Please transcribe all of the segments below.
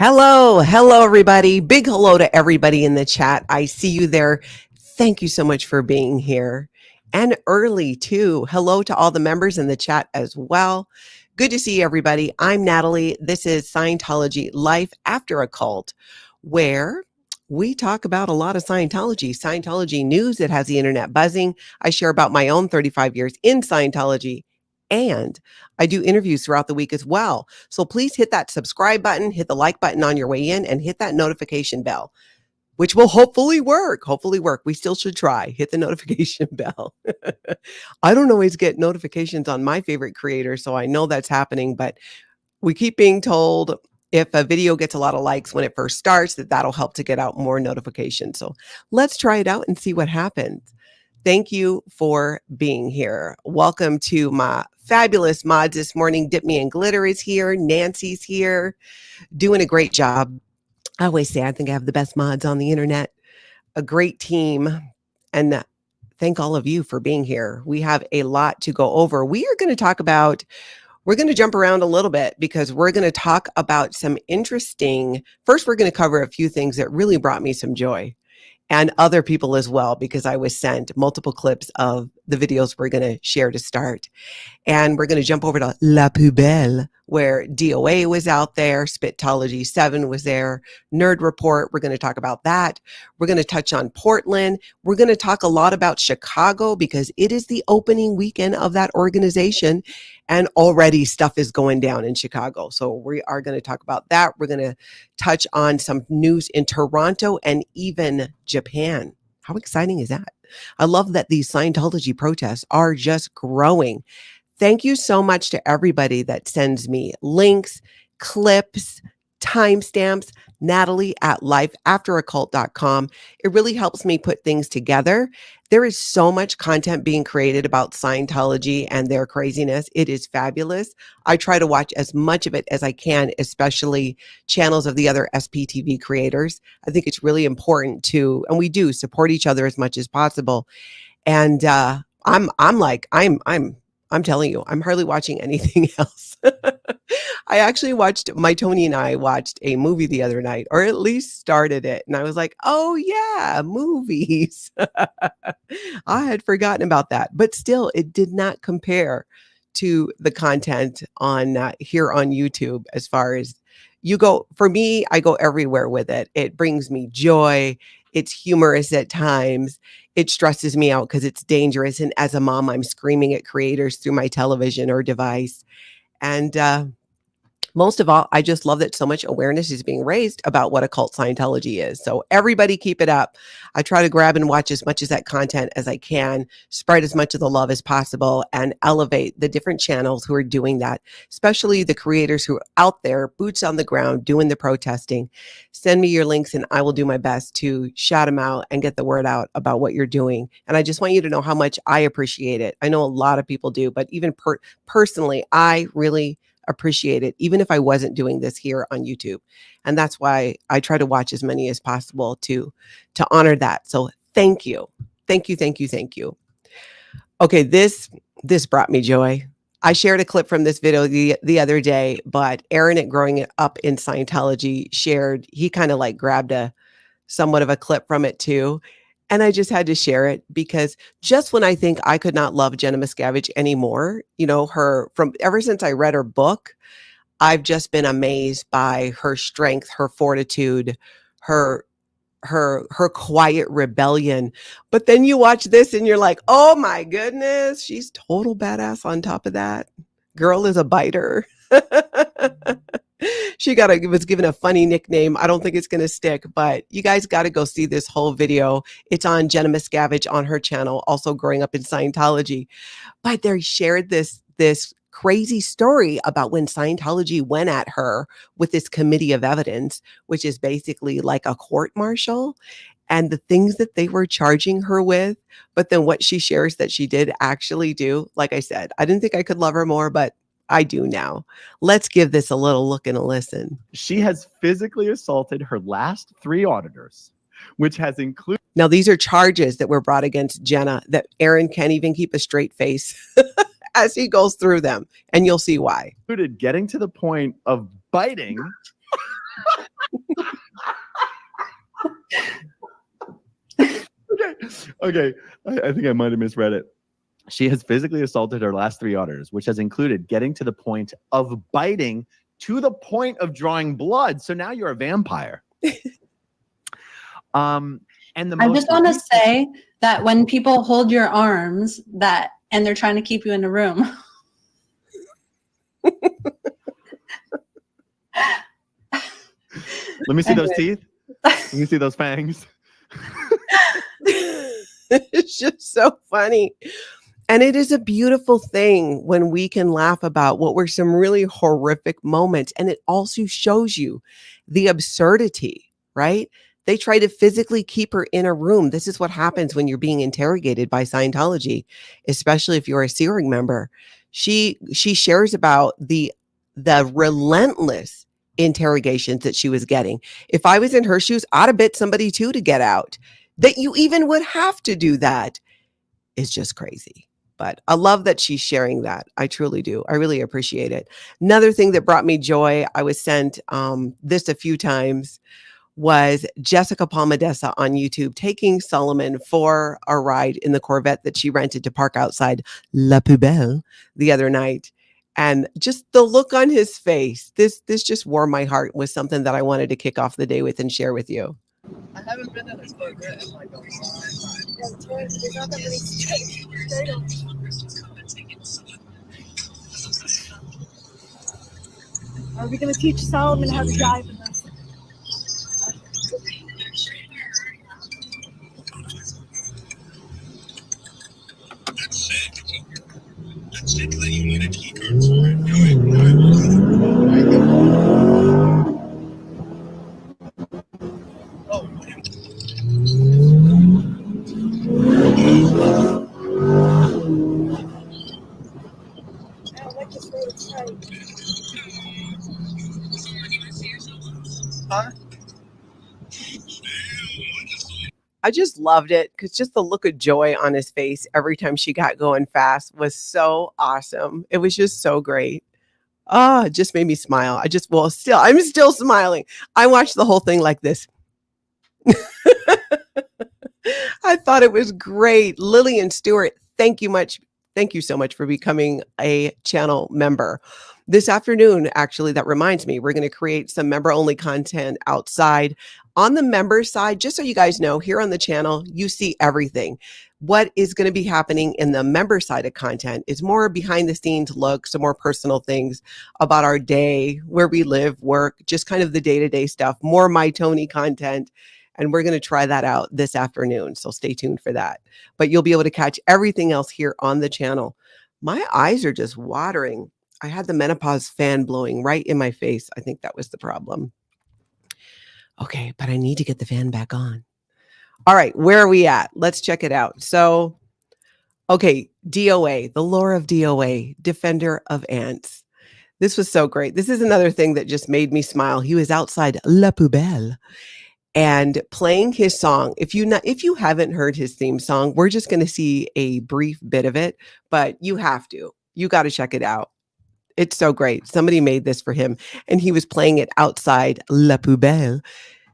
Hello, everybody. Big hello to everybody in the chat. I see you there. Thank you so much for being here. And early, too. Hello to all the members in the chat as well. Good to see everybody. I'm Natalie. This is Scientology Life After a Cult, where we talk about a lot of Scientology news that has the internet buzzing. I share about my own 35 years in Scientology, and I do interviews throughout the week as well. So please hit that subscribe button, hit the like button on your way in, and hit that notification bell, which will hopefully work. We still should try. Hit the notification bell. I don't always get notifications on my favorite creator, so I know that's happening, but we keep being told if a video gets a lot of likes when it first starts, that'll help to get out more notifications. So let's try it out and see what happens. Thank you for being here. Welcome to my fabulous mods this morning. Dip Me in Glitter is here. Nancy's here, doing a great job. I always say I think I have the best mods on the internet, a great team, and thank all of you for being here. We have a lot to go over. We're going to jump around a little bit because we're going to talk about some interesting, first we're going to cover a few things that really brought me some joy, and other people as well, because I was sent multiple clips of the videos we're going to share to start. And we're going to jump over to La Poubelle, where D.O.A. was out there, Spitology 7 was there, Nerd Report, we're going to talk about that. We're going to touch on Portland. We're going to talk a lot about Chicago because it is the opening weekend of that organization, and already stuff is going down in Chicago. So we are going to talk about that. We're going to touch on some news in Toronto and even Japan. How exciting is that? I love that these Scientology protests are just growing. Thank you so much to everybody that sends me links, clips, timestamps, Natalie@lifeafteracult.com. It really helps me put things together. There is so much content being created about Scientology and their craziness. It is fabulous. I try to watch as much of it as I can, especially channels of the other SPTV creators. I think it's really important to, and we do support each other as much as possible. And I'm telling you, I'm hardly watching anything else. I actually Tony and I watched a movie the other night, or at least started it. And I was like, oh yeah, movies. I had forgotten about that, but still it did not compare to the content on here on YouTube. As far as you go, for me, I go everywhere with it. It brings me joy. It's humorous at times. It stresses me out because it's dangerous. And as a mom, I'm screaming at creators through my television or device. And most of all, I just love that so much awareness is being raised about what occult Scientology is. So everybody keep it up. I try to grab and watch as much of that content as I can, spread as much of the love as possible, and elevate the different channels who are doing that, especially the creators who are out there, boots on the ground, doing the protesting. Send me your links and I will do my best to shout them out and get the word out about what you're doing. And I just want you to know how much I appreciate it. I know a lot of people do, but even personally, I really appreciate it, even if I wasn't doing this here on YouTube. And that's why I try to watch as many as possible to honor that. So thank you. Thank you. Okay, this brought me joy. I shared a clip from this video the other day, but Aaron at Growing Up in Scientology he kind of like grabbed somewhat of a clip from it too. And I just had to share it because just when I think I could not love Jenna Miscavige anymore, ever since I read her book, I've just been amazed by her strength, her fortitude, her quiet rebellion. But then you watch this and you're like, oh my goodness, she's total badass on top of that. Girl is a biter. She was given a funny nickname. I don't think it's going to stick, but you guys got to go see this whole video. It's on Jenna Miscavige on her channel, also Growing Up in Scientology. But they shared this crazy story about when Scientology went at her with this committee of evidence, which is basically like a court martial, and the things that they were charging her with. But then what she shares that she did actually do, like I said, I didn't think I could love her more, but I do now. Let's give this a little look and a listen. She has physically assaulted her last 3 auditors, which has included... Now, these are charges that were brought against Jenna that Aaron can't even keep a straight face as he goes through them. And you'll see why. Getting to the point of biting Okay. I think I might have misread it. She has physically assaulted her last 3 auditors, which has included getting to the point of biting to the point of drawing blood. So now you're a vampire. And I just want to say that when people hold your arms and they're trying to keep you in a room. Let me see those teeth. Let me see those fangs. It's just so funny. And it is a beautiful thing when we can laugh about what were some really horrific moments. And it also shows you the absurdity, right? They try to physically keep her in a room. This is what happens when you're being interrogated by Scientology, especially if you're a Searing member. She shares about the relentless interrogations that she was getting. If I was in her shoes, I'd have bit somebody too to get out. That you even would have to do that is just crazy. But I love that she's sharing that. I truly do. I really appreciate it. Another thing that brought me joy, I was sent this a few times, was Jessica PALAMDESSA on YouTube taking Solomon for a ride in the Corvette that she rented to park outside La Poubelle the other night. And just the look on his face, this just warmed my heart, was something that I wanted to kick off the day with and share with you. I haven't been in a Corvette in like a long time. There's not that many straight on. Are we going to teach Solomon how to drive in this? That's it. You need a key card for it. Go ahead. Oh, I like this road. It's tight. huh? I just loved it because just the look of joy on his face every time she got going fast was so awesome. It was just so great. Oh, it just made me smile. I'm still smiling. I watched the whole thing like this. I thought it was great. Lillian Stewart, thank you so much for becoming a channel member. This afternoon, actually, that reminds me, we're going to create some member-only content outside. On the member side, just so you guys know, here on the channel, you see everything. What is going to be happening in the member side of content is more behind the scenes look, some more personal things about our day, where we live, work, just kind of the day-to-day stuff, more My Tony content. And we're going to try that out this afternoon. So stay tuned for that. But you'll be able to catch everything else here on the channel. My eyes are just watering. I had the menopause fan blowing right in my face. I think that was the problem. Okay, but I need to get the fan back on. All right, where are we at? Let's check it out. So, okay, D.O.A, the lore of D.O.A, Defender of Ants. This was so great. This is another thing that just made me smile. He was outside La Poubelle and playing his song. If you haven't heard his theme song, we're just going to see a brief bit of it, but you have to. You got to check it out. It's so great. Somebody made this for him, and he was playing it outside La Poubelle.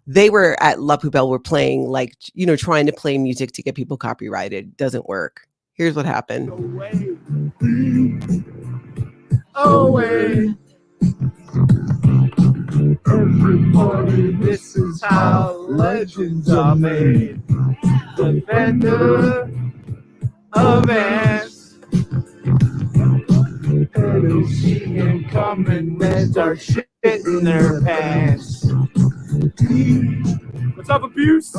They were at La Poubelle, were playing, like, trying to play music to get people copyrighted. Doesn't work. Here's what happened. Away. Everybody, this is how legends are made. Defender of ants. They see him coming, they start shitting their pants. What's up, abuse?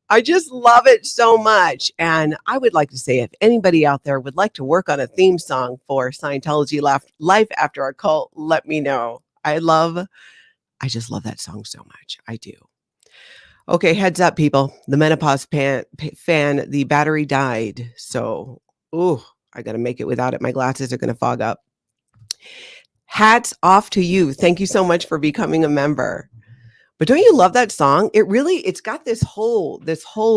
I just love it so much. And I would like to say, if anybody out there would like to work on a theme song for Scientology Life After Our Cult, let me know. I just love that song so much. I do. Okay, heads up, people. The menopause fan, the battery died. So, I got to make it without it. My glasses are going to fog up. Hats off to you. Thank you so much for becoming a member. But don't you love that song? It's got this whole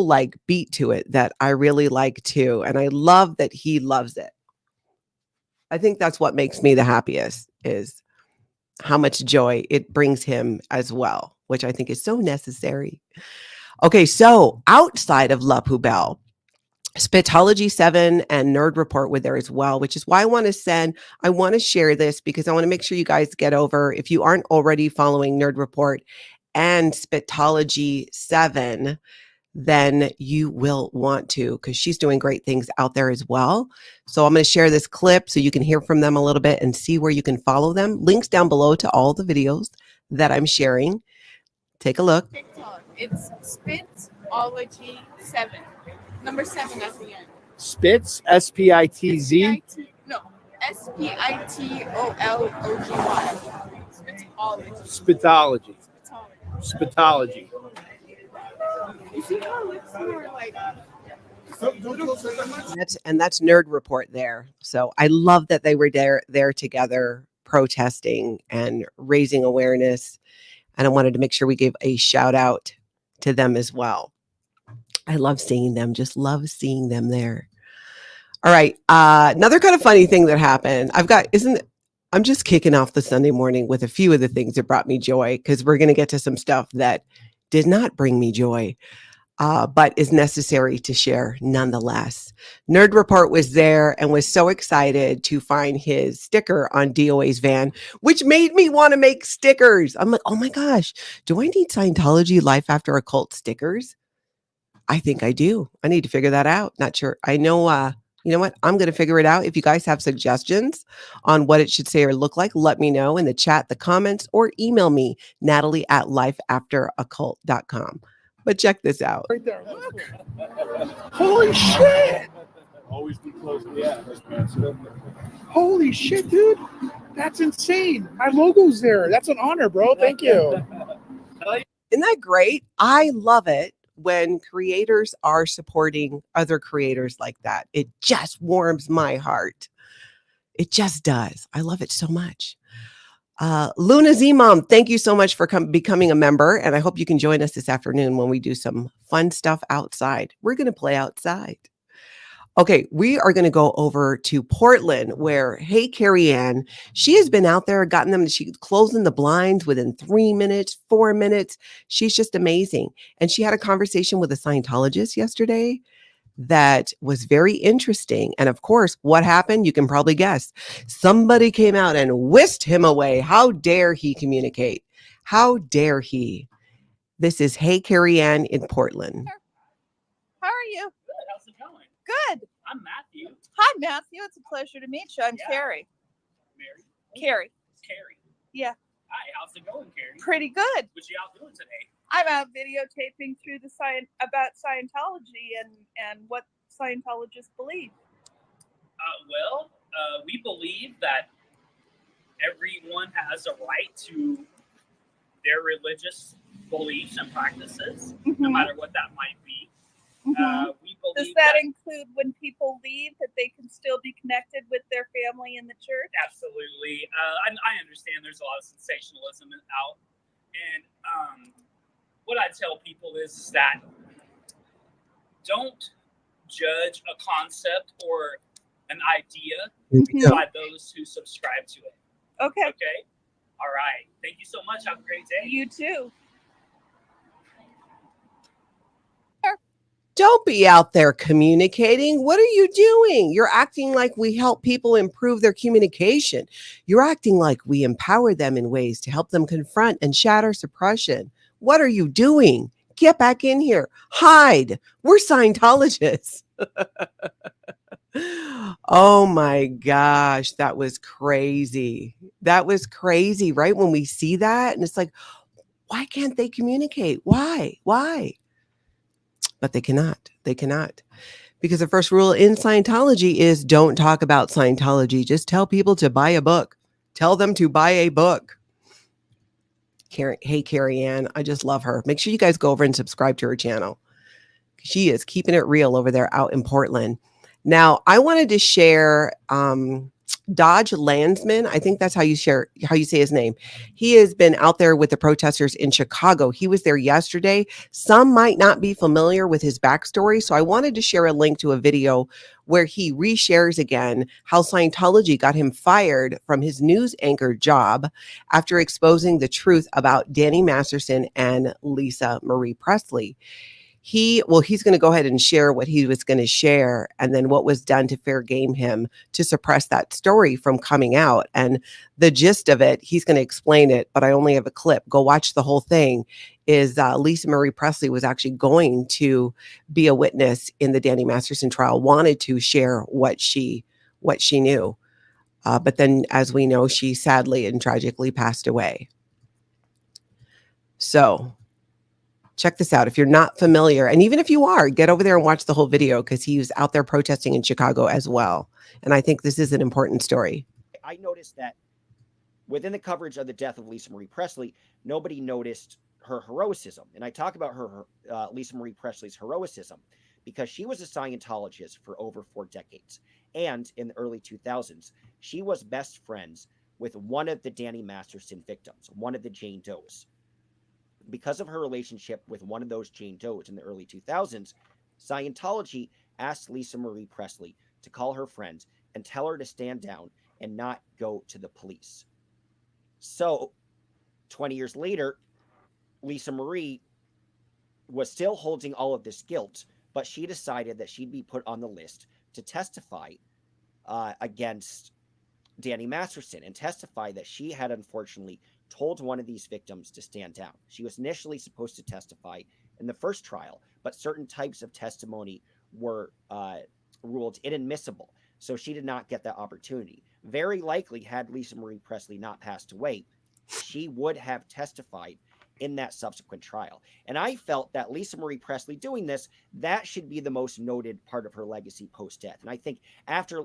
like beat to it that I really like too. And I love that he loves it. I think that's what makes me the happiest, is how much joy it brings him as well, which I think is so necessary. Okay, so outside of La Poubelle, Spitology 7 and Nerd Report were there as well, which is why I want to share this because I want to make sure you guys get over, if you aren't already following Nerd Report and Spitology 7, then you will want to, because she's doing great things out there as well. So I'm going to share this clip so you can hear from them a little bit and see where you can follow them. Links down below to all the videos that I'm sharing. Take a look. TikTok. It's Spitology 7. Number 7 at the end. Spitz, S-P-I-T-Z. No, Spitology. Spitology. Spitology. Spitology. You see how lips are like. That's Nerd Report there. So I love that they were there together, protesting and raising awareness. And I wanted to make sure we gave a shout out to them as well. I love seeing them, just love seeing them there. All right. Another kind of funny thing that happened. I'm just kicking off the Sunday morning with a few of the things that brought me joy, because we're going to get to some stuff that did not bring me joy, but is necessary to share nonetheless. Nerd Report was there and was so excited to find his sticker on D.O.A's van, which made me want to make stickers. I'm like, oh my gosh, do I need Scientology Life After a Cult stickers? I think I do. I need to figure that out. Not sure. I know, you know what? I'm going to figure it out. If you guys have suggestions on what it should say or look like, let me know in the chat, the comments, or email me, Natalie@lifeafteraccult.com. But check this out. Right there, look. Holy shit. Always be close to the atmosphere. Holy shit, dude. That's insane. My logo's there. That's an honor, bro. Thank you. Isn't that great? I love it when creators are supporting other creators like that. It just warms my heart. It just does. I love it so much. Luna Z-Mom, thank you so much for becoming a member. And I hope you can join us this afternoon when we do some fun stuff outside. We're going to play outside. Okay, we are going to go over to Portland where, hey, Karrie Ann, she has been out there, gotten them, she's closing the blinds within 3 minutes, 4 minutes. She's just amazing. And she had a conversation with a Scientologist yesterday that was very interesting. And of course, what happened? You can probably guess. Somebody came out and whisked him away. How dare he communicate? How dare he? This is Hey Karrie Ann in Portland. How are you? Good. How's it going? Good. I'm Matthew. Hi, Matthew. It's a pleasure to meet you. I'm Karrie. Mary. Karrie. Karrie. Yeah. Hi. How's it going, Karrie? Pretty good. What you out doing today? I'm out videotaping through the about Scientology and what Scientologists believe. We believe that everyone has a right to their religious beliefs and practices, no matter what that might be. We believe Does that include when people leave that they can still be connected with their family in the church? Absolutely. I understand there's a lot of sensationalism out. And what I tell people is that don't judge a concept or an idea by those who subscribe to it. Okay. Okay. All right. Thank you so much. Have a great day. You too. Don't be out there communicating. What are you doing? You're acting like we help people improve their communication. You're acting like we empower them in ways to help them confront and shatter suppression. What are you doing? Get back in here. Hide. We're Scientologists. Oh my gosh, that was crazy. That was crazy, right? When we see that and it's like, why can't they communicate? Why? But they cannot. They cannot. Because the first rule in Scientology is don't talk about Scientology. Just tell people to buy a book. Tell them to buy a book. Hey, Karrie Ann, I just love her. Make sure you guys go over and subscribe to her channel. She is keeping it real over there out in Portland. Now, I wanted to share Dodge Landesman. I think that's how you say his name. He has been out there with the protesters in Chicago. He was there yesterday. Some might not be familiar with his backstory, so I wanted to share a link to a video where he reshares again how Scientology got him fired from his news anchor job after exposing the truth about Danny Masterson and Lisa Marie Presley. He's going to go ahead and share what he was going to share and then what was done to fair game him to suppress that story from coming out. And the gist of it, he's going to explain it, but I only have a clip. Go watch the whole thing. Is Lisa Marie Presley was actually going to be a witness in the Danny Masterson trial, wanted to share what she knew. But then, as we know, she sadly and tragically passed away. So check this out. If you're not familiar, and even if you are, get over there and watch the whole video because he was out there protesting in Chicago as well. And I think this is an important story. I noticed that within the coverage of the death of Lisa Marie Presley, nobody noticed her heroism. And I talk about her, Lisa Marie Presley's heroism because she was a Scientologist for over 4 decades. And in the early 2000s, she was best friends with one of the Danny Masterson victims, one of the Jane Does. Because of her relationship with one of those Jane Does in the early 2000s, Scientology asked Lisa Marie Presley to call her friend and tell her to stand down and not go to the police. So 20 years later, Lisa Marie was still holding all of this guilt, but she decided that she'd be put on the list to testify against Danny Masterson and testify that she had unfortunately told one of these victims to stand down. She was initially supposed to testify in the first trial, but certain types of testimony were ruled inadmissible, so she did not get that opportunity. Very likely, had Lisa Marie Presley not passed away, she would have testified in that subsequent trial. And I felt that Lisa Marie Presley doing this, that should be the most noted part of her legacy post-death. And I think after,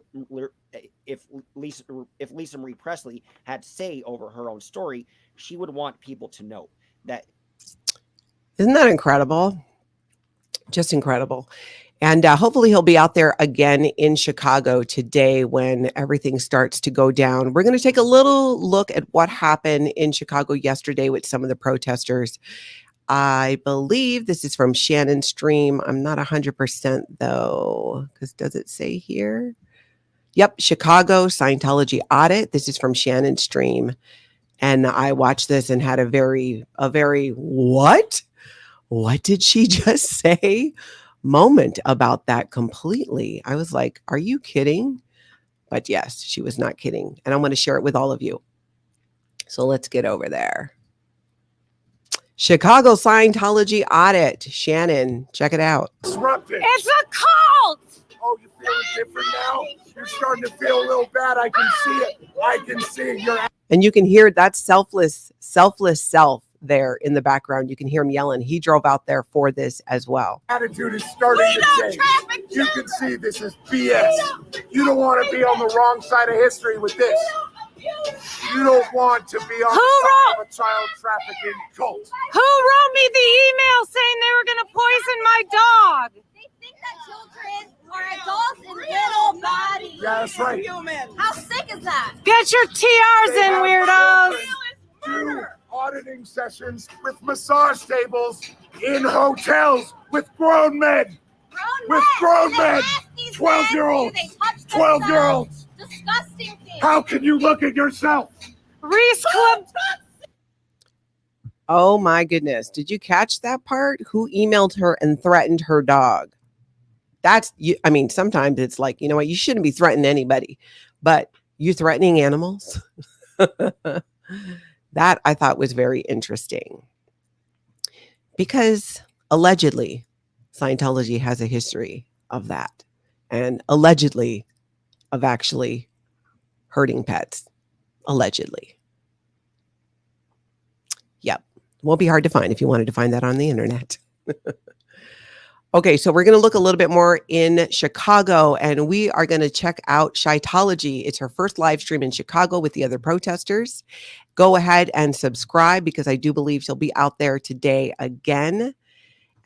if Lisa Marie Presley had say over her own story, she would want people to know that. Isn't that incredible? Just incredible. And hopefully he'll be out there again in Chicago today when everything starts to go down. We're going to take a little look at what happened in Chicago yesterday with some of the protesters. I believe this is from Shannon Stream. I'm not 100% though, because does it say here? Yep, Chicago Scientology audit. This is from Shannon Stream. And I watched this and had a very, what? What did she just say? Moment about that completely. I was like, are you kidding? But yes, she was not kidding. And I want to share it with all of you. So let's get over there. Chicago Scientology audit. Shannon, check it out. Disrupted. It's a cult! Oh, you feeling different now? You're starting to feel a little bad. I can see it. I can see it. You're and you can hear that selfless self there in the background. You can hear him yelling. He drove out there for this as well. attitude is starting to change. You can see this is BS. You don't want to be on the wrong side of history with this. You don't want to be on the side of a child trafficking cult. Who wrote me the email saying they were going to poison my dog? They think that children are adults in little bodies. Yeah, that's right. How sick is that? Get your TRs in, weirdos. Do auditing sessions with massage tables in hotels with grown men. Grown men. 12-year-olds. 12-year-olds. Disgusting things. How can you look at yourself? Reese Club. Oh my goodness. Did you catch that part? Who emailed her and threatened her dog? I mean, sometimes it's like, you know what? You shouldn't be threatening anybody, but you threatening animals? That I thought was very interesting because allegedly Scientology has a history of that and allegedly of actually hurting pets. Allegedly. Yep. Won't be hard to find if you wanted to find that on the internet. Okay, so we're going to look a little bit more in Chicago, and we are going to check out Scientology. It's her first live stream in Chicago with the other protesters. Go ahead and subscribe because I do believe she'll be out there today again.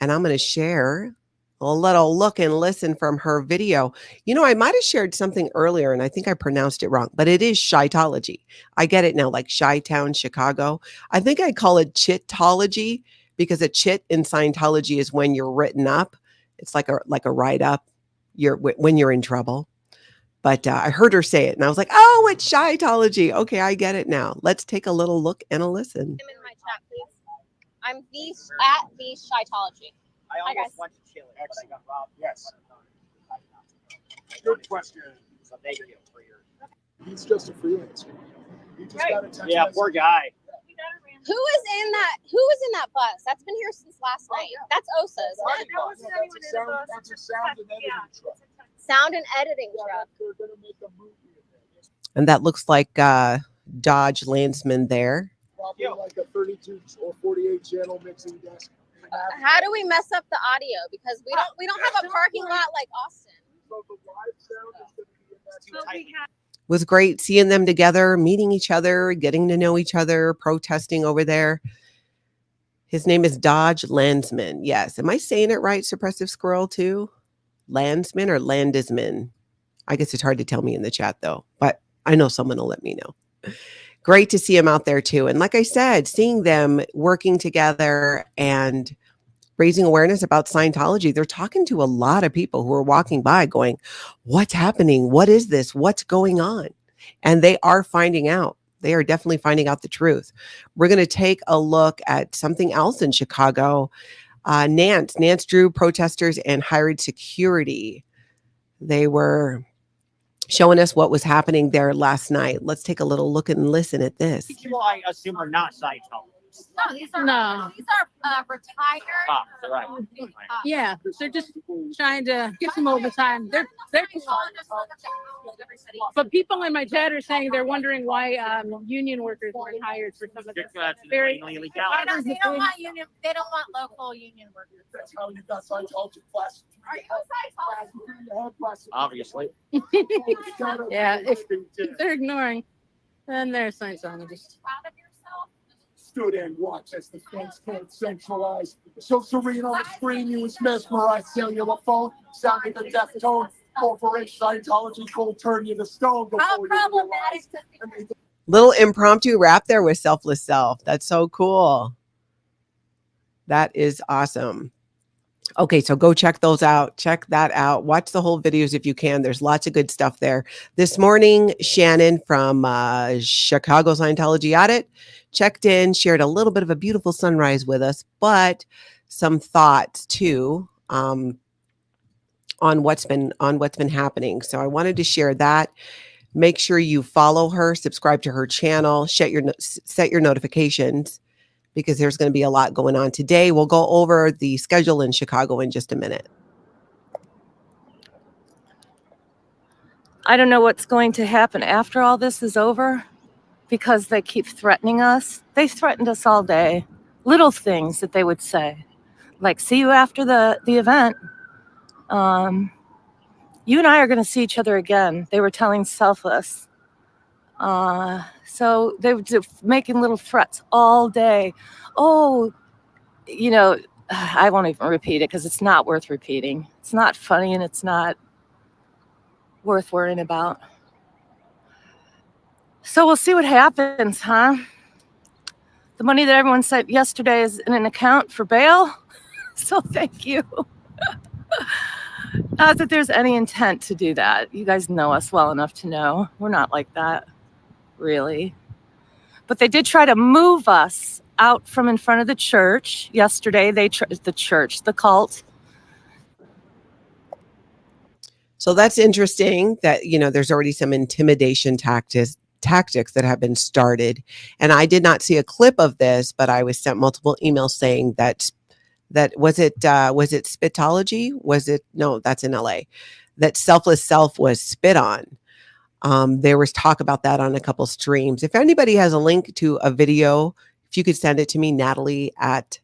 And I'm going to share A little look and listen from her video. You know, I might have shared something earlier and I think I pronounced it wrong, but it is Shytology. I get it now, like Chi-Town, Chicago. I think I call it Chitology because a chit in Scientology is when you're written up. It's like a write up. When you're in trouble. But I heard her say it and I was like, oh, it's Shytology. Okay, I get it now. Let's take a little look and a listen. In my chat, please. I'm at the Shytology. I almost went to Chile, but I got robbed. Yes. Good question. So thank you for your. He's just a freelancer. He just got a text Yeah, message. poor guy. Who is in that bus? That's been here since last night. That's OSA, isn't it? That's a sound and editing truck. Sound and editing truck. They're gonna make a movie in there. And that looks like Dodge Landesman there. Probably like a 32 or 48 channel mixing desk. How do we mess up the audio? Because we don't have a parking lot like Austin. So the live sound is gonna be in that. Was great seeing them together, meeting each other, getting to know each other, protesting over there. His name is Dodge Landesman. Yes. Am I saying it right, Suppressive Squirrel, too? Landesman or Landesman? I guess it's hard to tell me in the chat, though, but I know someone will let me know. Great to see him out there, too. And like I said, seeing them working together and raising awareness about Scientology. They're talking to a lot of people who are walking by going, what's happening? What is this? What's going on? And they are finding out. They are definitely finding out the truth. We're going to take a look at something else in Chicago. Nance drew protesters and hired security. They were showing us what was happening there last night. Let's take a little look and listen at this. People, I assume, are not Scientologists. No, these are retired. Right. Yeah, they're just trying to get some overtime. They're but people in my chat are saying they're wondering why union workers weren't hired for some of this. They don't want union. They don't want local union workers. That's how you got Scientology class. Are you Scientology? Obviously. Yeah, if they're ignoring, then they're Scientologists. Stood and watched as the fence can't centralize. So serene on the screen, you was mesmerized. Cellular phone, sounding the death tone. Corporation Scientology will turn you to stone. How problematic. Little impromptu rap there with Selfless Self. That's so cool. That is awesome. Okay, so go check those out. Check that out. Watch the whole videos if you can. There's lots of good stuff there. This morning, Shannon from Chicago Scientology Audit checked in, shared a little bit of a beautiful sunrise with us, but some thoughts too on what's been happening. So I wanted to share that. Make sure you follow her, subscribe to her channel, set your notifications, because there's going to be a lot going on today. We'll go over the schedule in Chicago in just a minute. I don't know what's going to happen after all this is over because they keep threatening us. They threatened us all day. Little things that they would say, like, see you after the event. You and I are going to see each other again. They were telling Selfless. So they were making little threats all day. Oh, you know, I won't even repeat it because it's not worth repeating. It's not funny and it's not worth worrying about. So we'll see what happens, huh? The money that everyone sent yesterday is in an account for bail. So thank you. Not that there's any intent to do that. You guys know us well enough to know we're not like that. Really. But they did try to move us out from in front of the church yesterday. The cult. So that's interesting that, you know, there's already some intimidation tactics that have been started. And I did not see a clip of this, but I was sent multiple emails saying that was it Spitology? No, that's in LA. That Selfless Self was spit on. There was talk about that on a couple streams. If anybody has a link to a video, if you could send it to me, Natalie at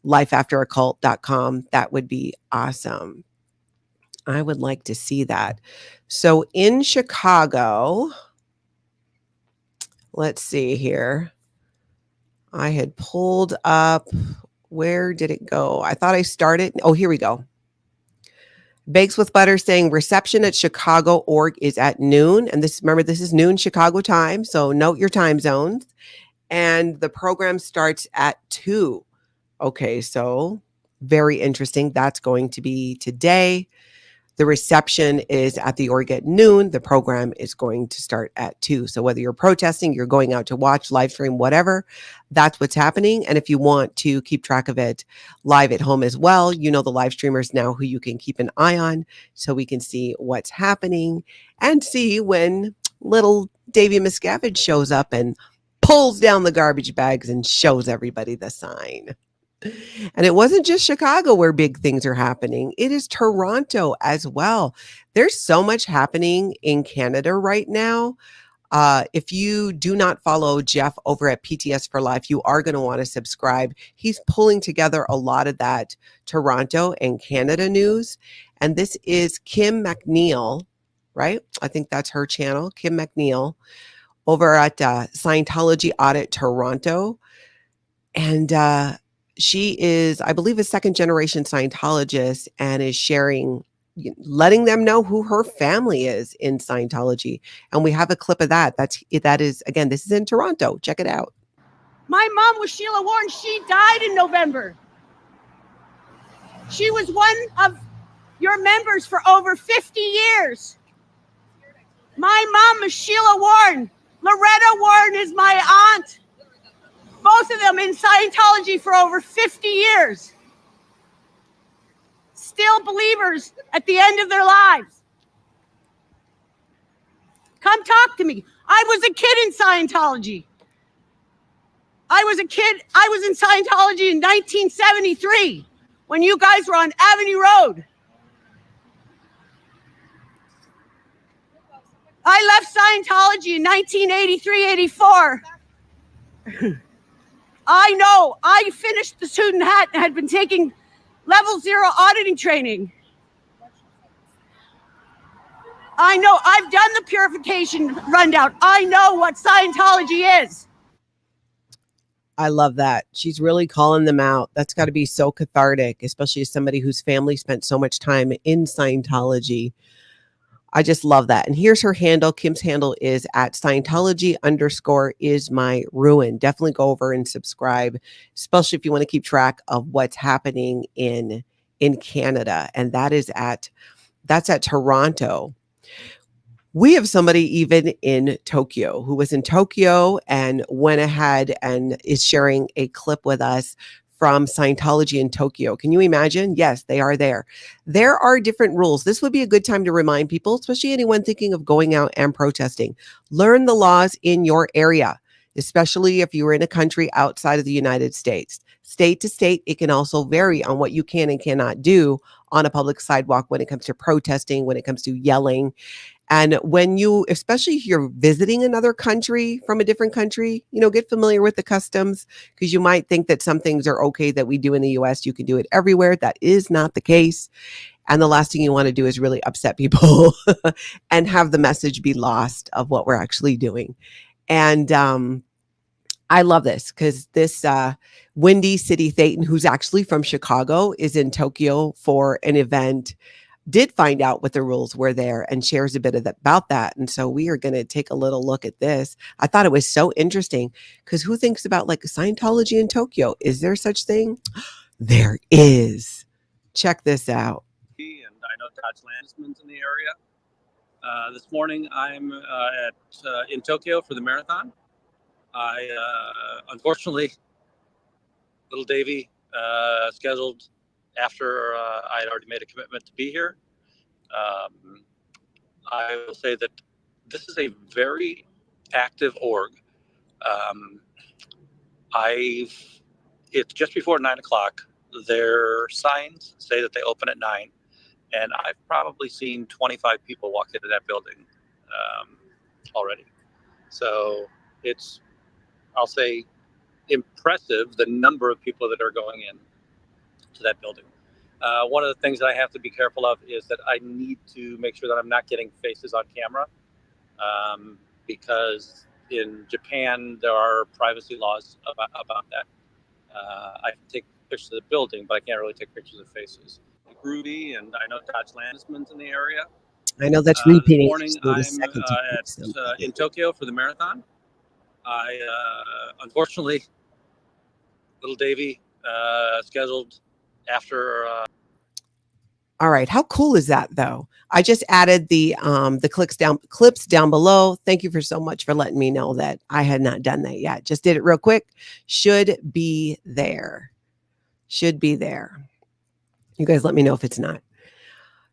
lifeafteroccult.com, that would be awesome. I would like to see that. So in Chicago, let's see here. I had pulled up, where did it go? I thought I started. Oh, here we go. Bakes with Butter saying reception at Chicago org is at noon. And remember, this is noon Chicago time. So note your time zones. And the program starts at 2. Okay, so very interesting. That's going to be today. The reception is at the org at noon. The program is going to start at 2. So whether you're protesting, you're going out to watch, live stream, whatever, that's what's happening. And if you want to keep track of it live at home as well, you know the live streamers now who you can keep an eye on so we can see what's happening and see when little Davy Miscavige shows up and pulls down the garbage bags and shows everybody the sign. And it wasn't just Chicago where big things are happening. It is Toronto as well. There's so much happening in Canada right now. If you do not follow Jeff over at PTS for Life, you are going to want to subscribe. He's pulling together a lot of that Toronto and Canada news. And this is Kim McNeil, right? I think that's her channel, Kim McNeil, over at Scientology Audit Toronto. And she is, I believe, a second generation Scientologist and is sharing, letting them know who her family is in Scientology. And we have a clip of that. That is, again, this is in Toronto. Check it out. My mom was Sheila Warren. She died in November. She was one of your members for over 50 years. My mom is Sheila Warren. Loretta Warren is my aunt. Both of them in Scientology for over 50 years. Still believers at the end of their lives. Come talk to me. I was a kid in Scientology. I was in Scientology in 1973 when you guys were on Avenue Road. I left Scientology in 1983-84. I know. I finished the student hat and had been taking level 0 auditing training. I know. I've done the purification rundown. I know what Scientology is. I love that. She's really calling them out. That's got to be so cathartic, especially as somebody whose family spent so much time in Scientology. I just love that. And here's her handle. Kim's handle is at Scientology_is-my-ruin. Definitely go over and subscribe, especially if you want to keep track of what's happening in Canada. And that's at Toronto. We have somebody even in Tokyo who was in Tokyo and went ahead and is sharing a clip with us from Scientology in Tokyo. Can you imagine? Yes, they are there. There are different rules. This would be a good time to remind people, especially anyone thinking of going out and protesting. Learn the laws in your area, especially if you were in a country outside of the United States. State to state, it can also vary on what you can and cannot do on a public sidewalk when it comes to protesting, when it comes to yelling. And when you, especially if you're visiting another country from a different country, get familiar with the customs, because you might think that some things are okay that we do in the US. You can do it everywhere. That is not the case. And the last thing you want to do is really upset people and have the message be lost of what we're actually doing. And I love this because this Windy City Thetan, who's actually from Chicago, is in Tokyo for an event, did find out what the rules were there and shares a bit about that. And so we are going to take a little look at this. I thought it was so interesting because who thinks about like Scientology in Tokyo? Is there such thing? There is. Check this out. And I know Dodge Landesman's in the area. This morning I'm in Tokyo for the marathon. I unfortunately, little Davy scheduled after I had already made a commitment to be here. I will say that this is a very active org. It's just before 9 o'clock. Their signs say that they open at 9, and I've probably seen 25 people walk into that building already. So it's, I'll say, impressive the number of people that are going in to that building. One of the things that I have to be careful of is that I need to make sure that I'm not getting faces on camera, because in Japan there are privacy laws about that. I can take pictures of the building, but I can't really take pictures of faces. groovy, and I know Dodge Landesman's in the area. I know that's This repeating. morning, Just need a I'm second to fix something. in Tokyo for the marathon. I unfortunately, little Davy scheduled after. All right. How cool is that though? I just added the clips down below. Thank you for so much for letting me know that I had not done that yet. Just did it real quick. Should be there. Should be there. You guys let me know if it's not.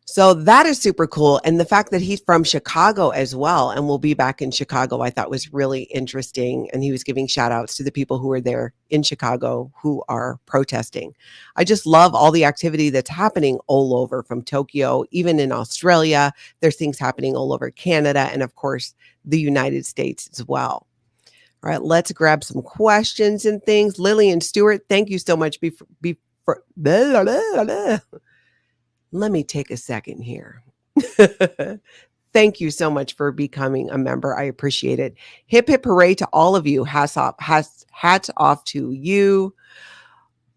So that is super cool. And the fact that he's from Chicago as well and will be back in Chicago, I thought was really interesting. And he was giving shout outs to the people who are there in Chicago who are protesting. I just love all the activity that's happening all over from Tokyo, even in Australia. There's things happening all over Canada and, of course, the United States as well. All right, let's grab some questions and things. Lillian Stewart, thank you so much. Let me take a second here. Thank you so much for becoming a member. I appreciate it. Hip, hip, hooray to all of you. Hats off to you.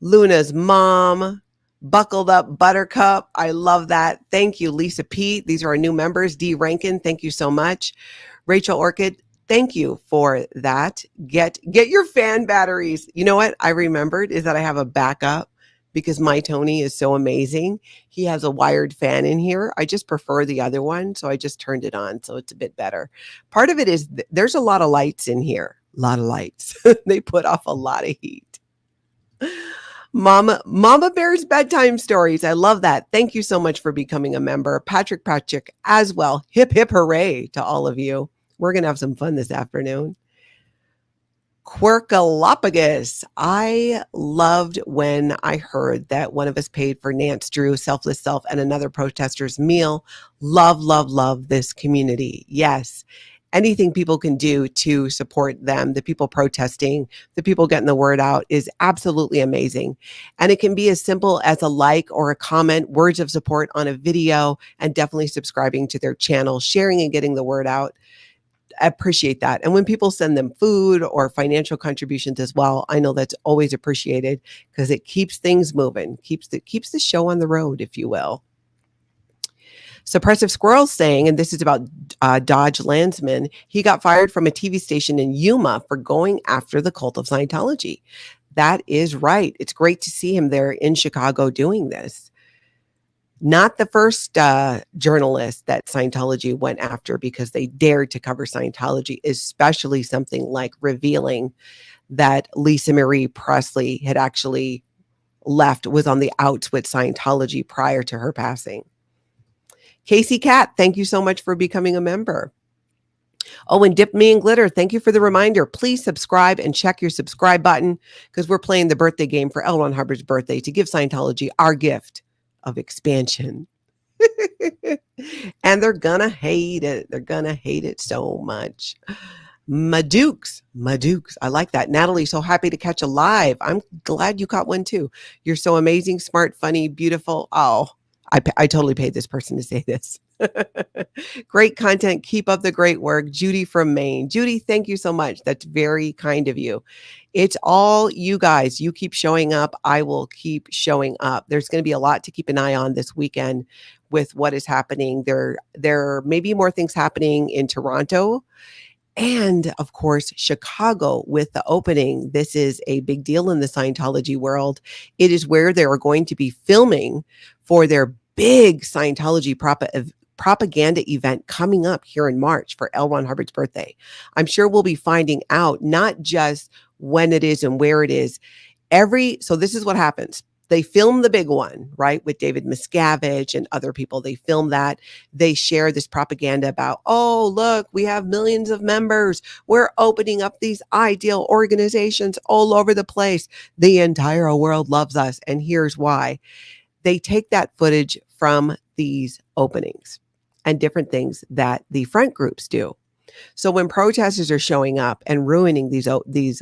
Luna's mom. Buckled up Buttercup. I love that. Thank you, Lisa P. These are our new members. D. Rankin, thank you so much. Rachel Orchid, thank you for that. Get your fan batteries. You know what I remembered is that I have a backup because my Tony is so amazing. He has a wired fan in here. I just prefer the other one, so I just turned it on, so it's a bit better. Part of it is there's a lot of lights in here. A lot of lights. They put off a lot of heat. Mama Bear's bedtime stories. I love that. Thank you so much for becoming a member. Patrick as well. Hip, hip, hooray to all of you. We're going to have some fun this afternoon. Quirkalopagus. I loved when I heard that one of us paid for Nance Drew, Selfless Self, and another protester's meal. Love, love, love this community. Yes. Anything people can do to support them, the people protesting, the people getting the word out is absolutely amazing. And it can be as simple as a like or a comment, words of support on a video, and definitely subscribing to their channel, sharing and getting the word out. I appreciate that. And when people send them food or financial contributions as well, I know that's always appreciated because it keeps things moving, keeps the show on the road, if you will. Suppressive Squirrel saying, and this is about Dodge Landesman, he got fired from a TV station in Yuma for going after the cult of Scientology. That is right. It's great to see him there in Chicago doing this. Not the first journalist that Scientology went after because they dared to cover Scientology, especially something like revealing that Lisa Marie Presley had actually was on the outs with Scientology prior to her passing. Casey Cat, thank you so much for becoming a member. Oh, and Dip Me in Glitter, thank you for the reminder. Please subscribe and check your subscribe button because we're playing the birthday game for L. Ron Hubbard's birthday to give Scientology our gift of expansion. And they're gonna hate it. They're gonna hate it so much. Madukes. I like that. Natalie, so happy to catch a live. I'm glad you caught one too. You're so amazing, smart, funny, beautiful. Oh, I totally paid this person to say this. Great content. Keep up the great work. Judy from Maine. Judy, thank you so much. That's very kind of you. It's all you guys. You keep showing up. I will keep showing up. There's going to be a lot to keep an eye on this weekend with what is happening. There may be more things happening in Toronto and, of course, Chicago with the opening. This is a big deal in the Scientology world. It is where they are going to be filming for their big Scientology propaganda event coming up here in March for L. Ron Hubbard's birthday. I'm sure we'll be finding out not just when it is and where it is. So this is what happens. They film the big one, right, with David Miscavige and other people. They film that. They share this propaganda about, oh, look, we have millions of members. We're opening up these ideal organizations all over the place. The entire world loves us. And here's why. They take that footage from these openings and different things that the front groups do. So when protesters are showing up and ruining these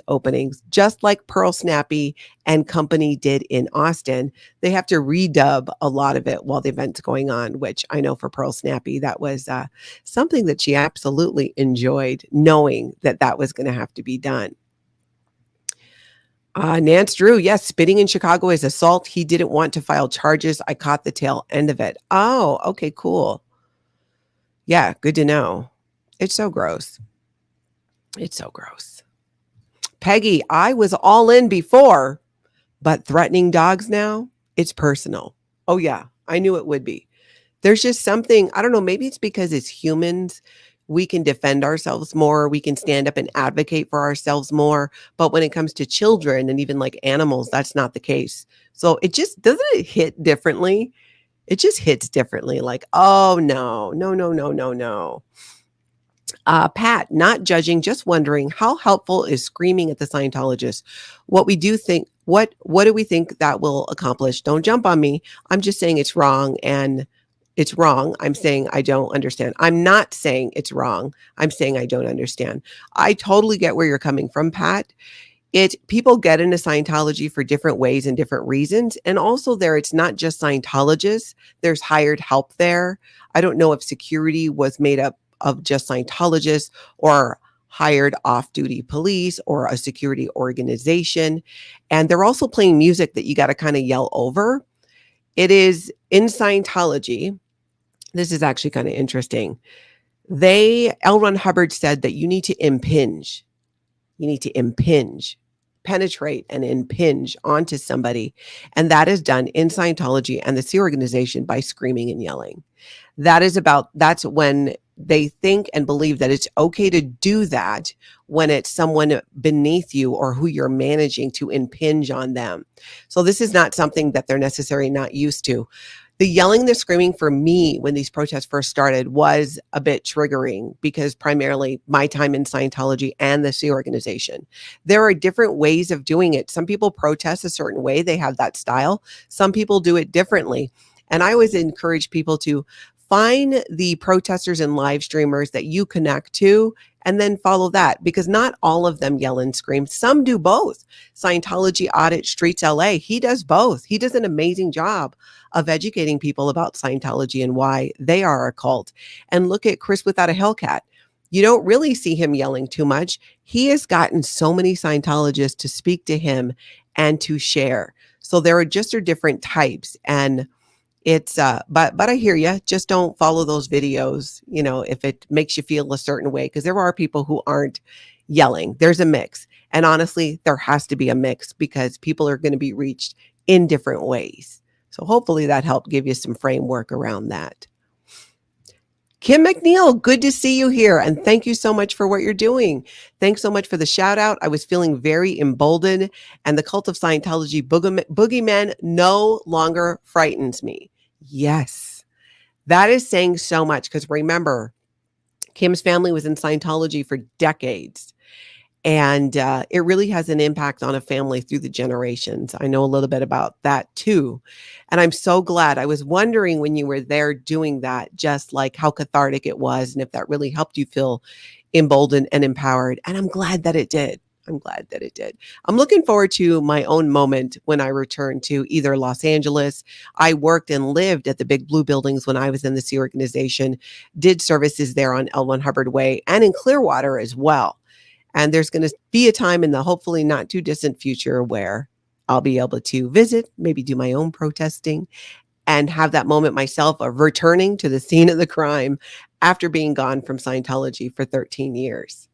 openings, just like Pearl Snappy and company did in Austin, they have to redub a lot of it while the event's going on, which I know for Pearl Snappy, that was something that she absolutely enjoyed, knowing that that was going to have to be done. Nance Drew, yes, spitting in Chicago is assault. He didn't want to file charges. I caught the tail end of it. Oh, okay, cool. Yeah, good to know. It's so gross. It's so gross. Peggy, I was all in before, but threatening dogs now, it's personal. Oh, yeah, I knew it would be. There's just something, I don't know, maybe it's because as humans, we can defend ourselves more. We can stand up and advocate for ourselves more. But when it comes to children and even like animals, that's not the case. So it just doesn't it hit differently. It just hits differently. Like, oh, no, no, no, no, no, no. Pat, not judging, just wondering how helpful is screaming at the Scientologist? What we do think, what do we think that will accomplish? Don't jump on me. I'm just saying it's wrong, and it's wrong. I'm saying I don't understand. I'm not saying it's wrong. I'm saying I don't understand. I totally get where you're coming from, Pat. People get into Scientology for different ways and different reasons. And also it's not just Scientologists. There's hired help there. I don't know if security was made up of just Scientologists or hired off-duty police or a security organization. And they're also playing music that you got to kind of yell over. It is in Scientology. This is actually kind of interesting. L. Ron Hubbard said that you need to impinge. You need to impinge, penetrate and impinge onto somebody. And that is done in Scientology and the SEA organization by screaming and yelling. That's when they think and believe that it's okay to do that when it's someone beneath you or who you're managing, to impinge on them. So this is not something that they're necessarily not used to. The yelling, the screaming for me when these protests first started was a bit triggering because primarily my time in Scientology and the SEA organization. There are different ways of doing it. Some people protest a certain way. They have that style. Some people do it differently. And I always encourage people to find the protesters and live streamers that you connect to and then follow that, because not all of them yell and scream. Some do both. Scientology Audit Streets LA, he does both. He does an amazing job of educating people about Scientology and why they are a cult. And look at Chris Without a Hellcat. You don't really see him yelling too much. He has gotten so many Scientologists to speak to him and to share. So there are different types, and it's but I hear you. Just don't follow those videos, if it makes you feel a certain way, because there are people who aren't yelling. There's a mix. And honestly, there has to be a mix because people are going to be reached in different ways. So hopefully that helped give you some framework around that. Kim McNeil, good to see you here. And thank you so much for what you're doing. Thanks so much for the shout out. I was feeling very emboldened, and the cult of Scientology boogeyman no longer frightens me. Yes, that is saying so much, because remember, Kim's family was in Scientology for decades. And it really has an impact on a family through the generations. I know a little bit about that too. And I'm so glad. I was wondering when you were there doing that, just like how cathartic it was and if that really helped you feel emboldened and empowered. And I'm glad that it did. I'm glad that it did. I'm looking forward to my own moment when I return to either Los Angeles. I worked and lived at the Big Blue buildings when I was in the SEA organization, did services there on L1 Hubbard Way and in Clearwater as well. And there's going to be a time in the hopefully not too distant future where I'll be able to visit, maybe do my own protesting, and have that moment myself of returning to the scene of the crime after being gone from Scientology for 13 years.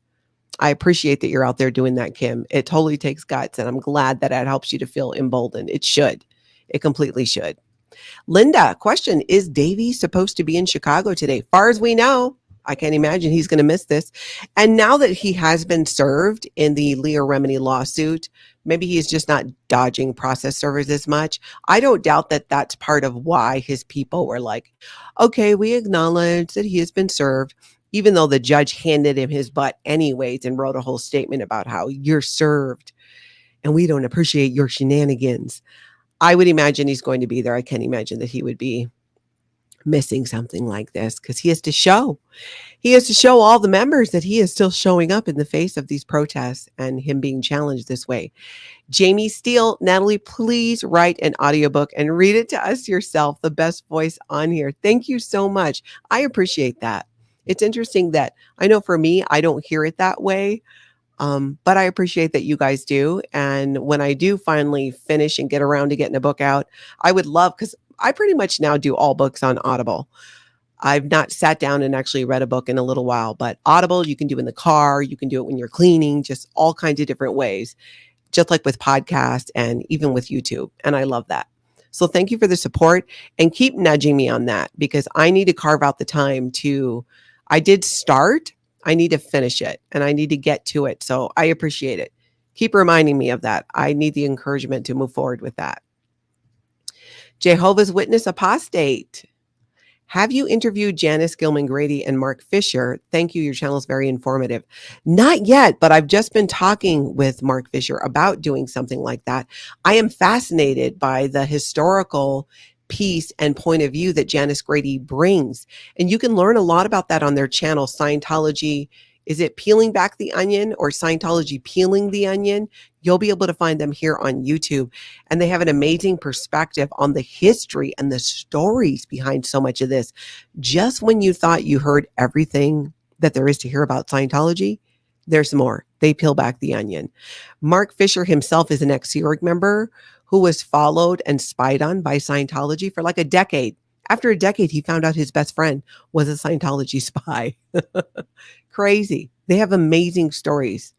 I appreciate that you're out there doing that, Kim. It totally takes guts, and I'm glad that it helps you to feel emboldened. It should. It completely should. Linda, question, is Davey supposed to be in Chicago today? Far as we know, I can't imagine he's going to miss this. And now that he has been served in the Leah Remini lawsuit, maybe he's just not dodging process servers as much. I don't doubt that that's part of why his people were like, okay, we acknowledge that he has been served, even though the judge handed him his butt anyways and wrote a whole statement about how you're served and we don't appreciate your shenanigans. I would imagine he's going to be there. I can't imagine that he would be missing something like this, because he has to show all the members that he is still showing up in the face of these protests and him being challenged this way. Jamie Steele, Natalie, please write an audiobook and read it to us yourself, the best voice on here. Thank you so much. I appreciate that. It's interesting that I know for me, I don't hear it that way. But I appreciate that you guys do. And when I do finally finish and get around to getting a book out, I would love, because I pretty much now do all books on Audible. I've not sat down and actually read a book in a little while, but Audible, you can do in the car, you can do it when you're cleaning, just all kinds of different ways, just like with podcasts and even with YouTube. And I love that. So thank you for the support and keep nudging me on that, because I need to carve out the time I did start, I need to finish it and I need to get to it. So I appreciate it. Keep reminding me of that. I need the encouragement to move forward with that. Jehovah's Witness Apostate. Have you interviewed Janice Gilman Grady and Mark Fisher? Thank you. Your channel is very informative. Not yet, but I've just been talking with Mark Fisher about doing something like that. I am fascinated by the historical piece and point of view that Janice Grady brings. And you can learn a lot about that on their channel, Scientology. Is it Peeling Back the Onion or Scientology Peeling the Onion? You'll be able to find them here on YouTube. And they have an amazing perspective on the history and the stories behind so much of this. Just when you thought you heard everything that there is to hear about Scientology, there's more. They peel back the onion. Mark Fisher himself is an ex-Sea Org member who was followed and spied on by Scientology for like a decade. After a decade, he found out his best friend was a Scientology spy. Crazy. They have amazing stories.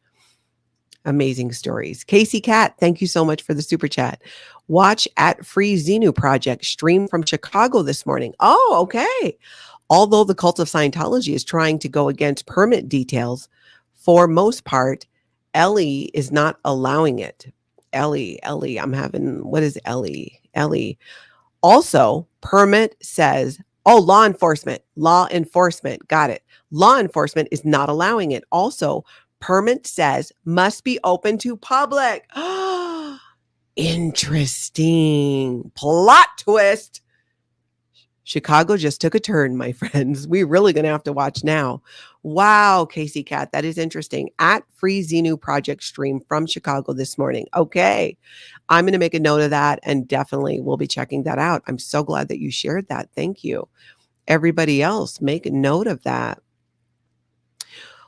Amazing stories. Casey Cat, thank you so much for the super chat. Watch at Free Xenu Project stream from Chicago this morning. Oh, okay. Although the cult of Scientology is trying to go against permit details, for most part, Ellie is not allowing it. Ellie, what is Ellie? Ellie. Also, permit says, law enforcement, got it. Law enforcement is not allowing it. Also, permit says must be open to public. Interesting. Plot twist. Chicago just took a turn, my friends. We're really going to have to watch now. Wow, Casey Cat, that is interesting. At Free Xenu Project stream from Chicago this morning. Okay, I'm going to make a note of that and definitely we'll be checking that out. I'm so glad that you shared that. Thank you. Everybody else, make a note of that.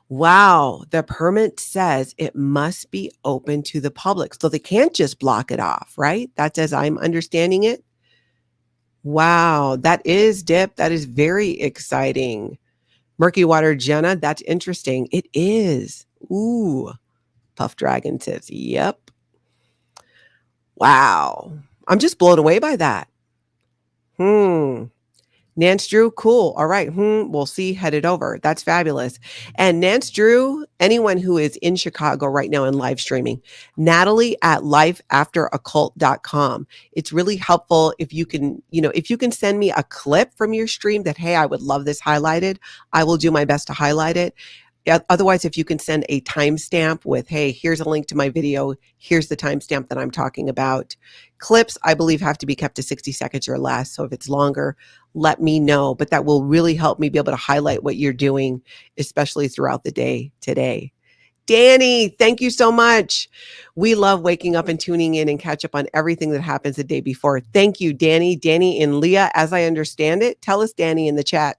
Wow, the permit says it must be open to the public. So they can't just block it off, right? That's as I'm understanding it. Wow, that is Dip. That is very exciting. Murky Water Jenna, that's interesting. It is. Ooh, Puff Dragon says, yep. Wow, I'm just blown away by that. Nance Drew, cool. All right. We'll see. Headed over. That's fabulous. And Nance Drew, anyone who is in Chicago right now in live streaming, Natalie at lifeafteraccult.com. It's really helpful if you can, if you can send me a clip from your stream that, hey, I would love this highlighted. I will do my best to highlight it. Otherwise, if you can send a timestamp with, hey, here's a link to my video. Here's the timestamp that I'm talking about. Clips, I believe, have to be kept to 60 seconds or less. So if it's longer, let me know. But that will really help me be able to highlight what you're doing, especially throughout the day today. Danny, thank you so much. We love waking up and tuning in and catch up on everything that happens the day before. Thank you, Danny. Danny and Leah, as I understand it, tell us, Danny, in the chat.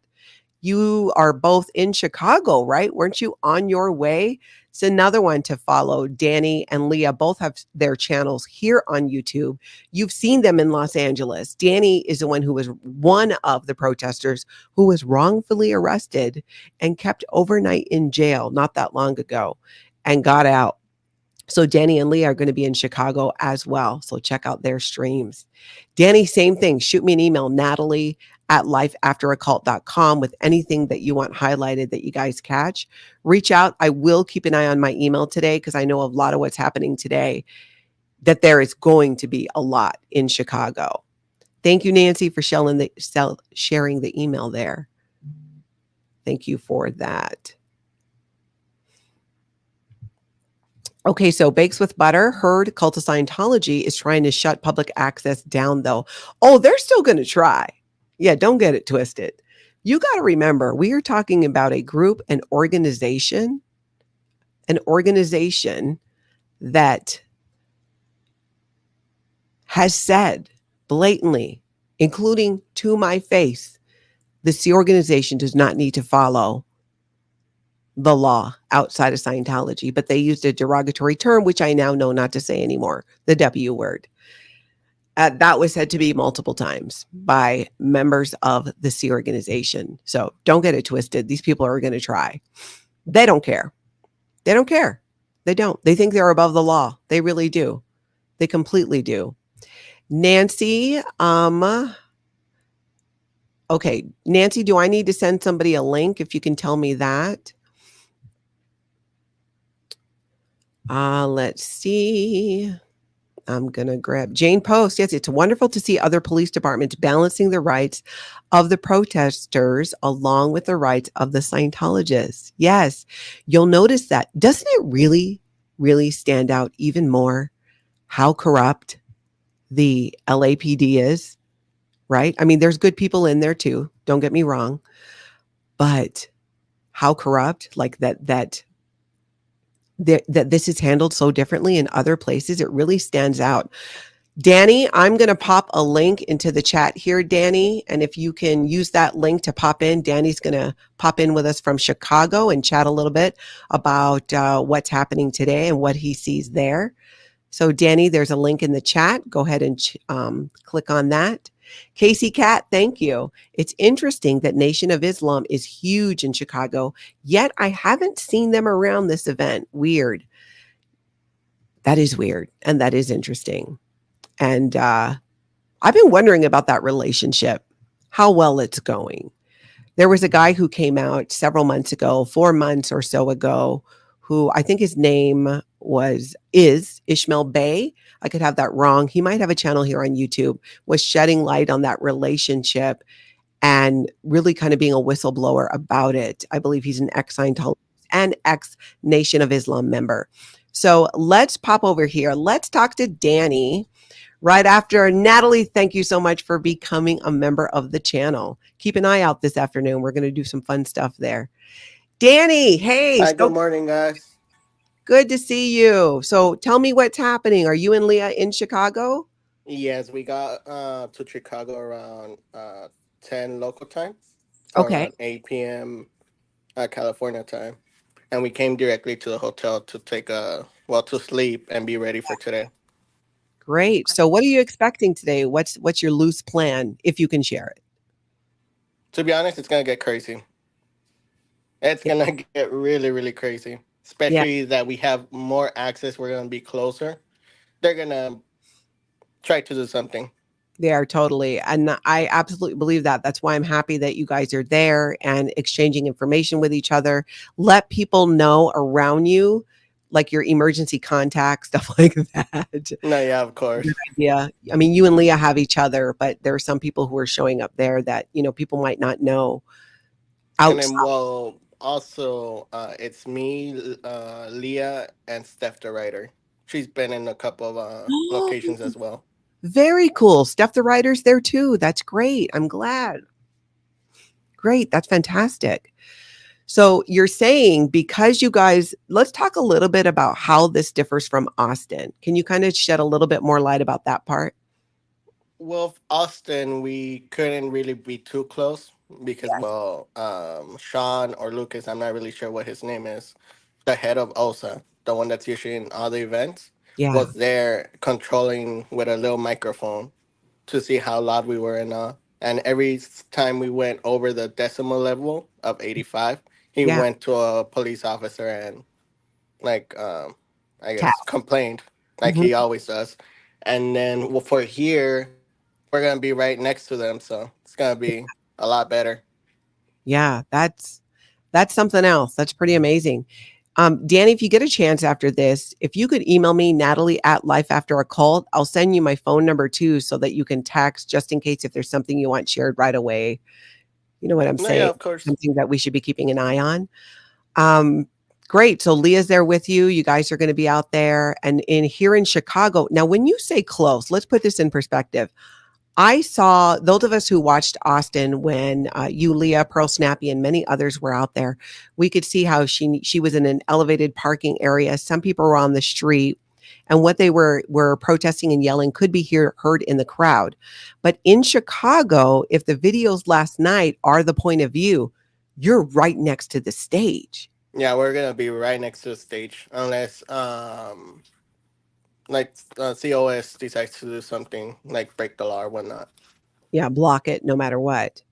You are both in Chicago, right? Weren't you on your way? It's another one to follow. Danny and Leah both have their channels here on YouTube. You've seen them in Los Angeles. Danny is the one who was one of the protesters who was wrongfully arrested and kept overnight in jail not that long ago and got out. So Danny and Leah are going to be in Chicago as well. So check out their streams. Danny, same thing. Shoot me an email, Natalie at lifeafteraccult.com with anything that you want highlighted that you guys catch. Reach out. I will keep an eye on my email today because I know a lot of what's happening today, that there is going to be a lot in Chicago. Thank you, Nancy, for sharing the email there. Thank you for that. Okay, so Bakes with Butter, heard Cult of Scientology is trying to shut public access down, though. Oh, they're still going to try. Yeah, don't get it twisted. You got to remember, we are talking about a group, an organization that has said blatantly, including to my face, the Sea organization does not need to follow the law outside of Scientology, but they used a derogatory term, which I now know not to say anymore, the W word. That was said to be multiple times by members of the Sea organization. So don't get it twisted. These people are going to try. They don't care. They don't care. They don't. They think they're above the law. They really do. They completely do. Nancy, okay. Nancy, do I need to send somebody a link? If you can tell me that. Let's see. I'm going to grab Jane Post. Yes, it's wonderful to see other police departments balancing the rights of the protesters along with the rights of the Scientologists. Yes, you'll notice that. Doesn't it really, really stand out even more how corrupt the LAPD is, right? I mean, there's good people in there too. Don't get me wrong. But how corrupt, like that this is handled so differently in other places. It really stands out. Danny, I'm going to pop a link into the chat here, Danny. And if you can use that link to pop in, Danny's going to pop in with us from Chicago and chat a little bit about what's happening today and what he sees there. So Danny, there's a link in the chat. Go ahead and click on that. Casey Cat, thank you. It's interesting that Nation of Islam is huge in Chicago, yet I haven't seen them around this event. Weird. That is weird. And that is interesting. And I've been wondering about that relationship, how well it's going. There was a guy who came out several months ago, 4 months or so ago, who I think his name is Ishmael Bey. I could have that wrong. He might have a channel here on YouTube, was shedding light on that relationship and really kind of being a whistleblower about it. I believe he's an ex-Scientologist and ex-Nation of Islam member. So let's pop over here. Let's talk to Danny right after. Natalie, thank you so much for becoming a member of the channel. Keep an eye out this afternoon. We're going to do some fun stuff there. Danny, hey. Hi, good morning, guys. Good to see you. So tell me what's happening. Are you and Leah in Chicago? Yes, we got to Chicago around 10 local time. So Okay. around 8 p.m. California time. And we came directly to the hotel to take to sleep and be ready for today. Great. So what are you expecting today? What's your loose plan, if you can share it? To be honest, it's going to get crazy. It's going to get really, really crazy. Especially that we have more access. We're going to be closer. They're going to try to do something. They are totally. And I absolutely believe that. That's why I'm happy that you guys are there and exchanging information with each other. Let people know around you, like your emergency contact, stuff like that. No, yeah, of course. Yeah. I mean, you and Leah have each other, but there are some people who are showing up there that, people might not know. And then, also, it's me, Leah, and Steph the writer. She's been in a couple of locations as well. Very cool. Steph the writer's there too. That's great. I'm glad. Great. That's fantastic. So you're saying because you guys, let's talk a little bit about how this differs from Austin. Can you kind of shed a little bit more light about that part? Well, Austin, we couldn't really be too close because, Sean or Lucas, I'm not really sure what his name is, the head of OSA, the one that's usually in all the events, was there controlling with a little microphone to see how loud we were and every time we went over the decimal level of 85, he went to a police officer and, I guess, complained, like he always does. And then for here, we're going to be right next to them, so it's going to be a lot better. Yeah, that's something else. That's pretty amazing. Danny, if you get a chance after this, if you could email me, Natalie@lifeafteracult, I'll send you my phone number too, so that you can text just in case if there's something you want shared right away. You know what I'm saying? Yeah, of course. Something that we should be keeping an eye on. Great. So Leah's there with you. You guys are going to be out there and here in Chicago. Now, when you say close, let's put this in perspective. I saw those of us who watched Austin when you, Leah, Pearl Snappy, and many others were out there. We could see how she was in an elevated parking area. Some people were on the street, and what they were protesting and yelling could be heard in the crowd. But in Chicago, if the videos last night are the point of view, you're right next to the stage. Yeah, we're gonna be right next to the stage, unless COS decides to do something like break the law or whatnot. Yeah, block it no matter what.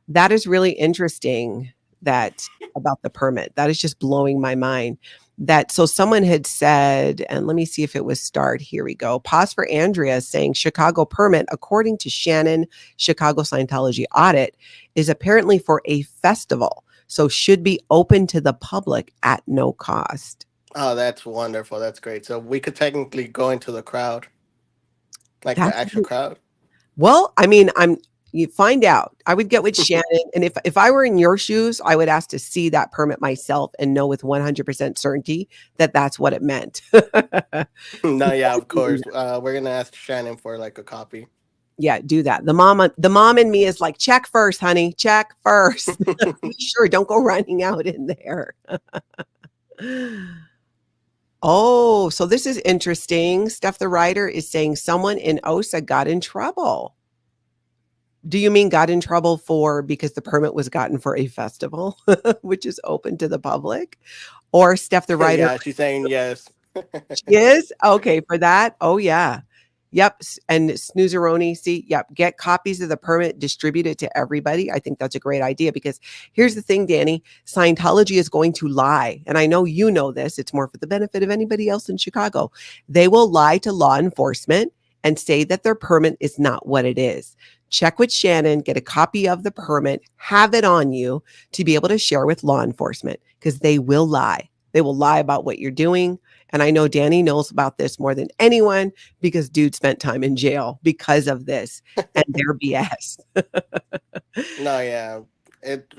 That is really interesting that about the permit. That is just blowing my mind. That so someone had said, and let me see if it was start. Here we go. Pause for Andrea saying Chicago permit, according to Shannon, Chicago Scientology audit, is apparently for a festival. So should be open to the public at no cost. Oh, that's wonderful. That's great. So we could technically go into the crowd, like That's the actual crowd. Well, I mean, you find out. I would get with Shannon, and if I were in your shoes, I would ask to see that permit myself and know with 100% certainty that that's what it meant. No, yeah, of course. We're gonna ask Shannon for like a copy. Yeah, do that. The mom in me is like, check first, honey. Check first. Be sure, don't go running out in there. Oh, so this is interesting. Steph the writer is saying someone in OSA got in trouble. Do you mean got in trouble because the permit was gotten for a festival, which is open to the public? Or Steph the writer? Yeah, she's saying yes. She is? Okay, for that? Oh, yeah. Yep. And Snoozeroni, see, yep. Get copies of the permit, distribute it to everybody. I think that's a great idea because here's the thing, Danny, Scientology is going to lie. And I know you know this. It's more for the benefit of anybody else in Chicago. They will lie to law enforcement and say that their permit is not what it is. Check with Shannon, get a copy of the permit, have it on you to be able to share with law enforcement because they will lie. They will lie about what you're doing. And I know Danny knows about this more than anyone because dude spent time in jail because of this and their BS. No, yeah.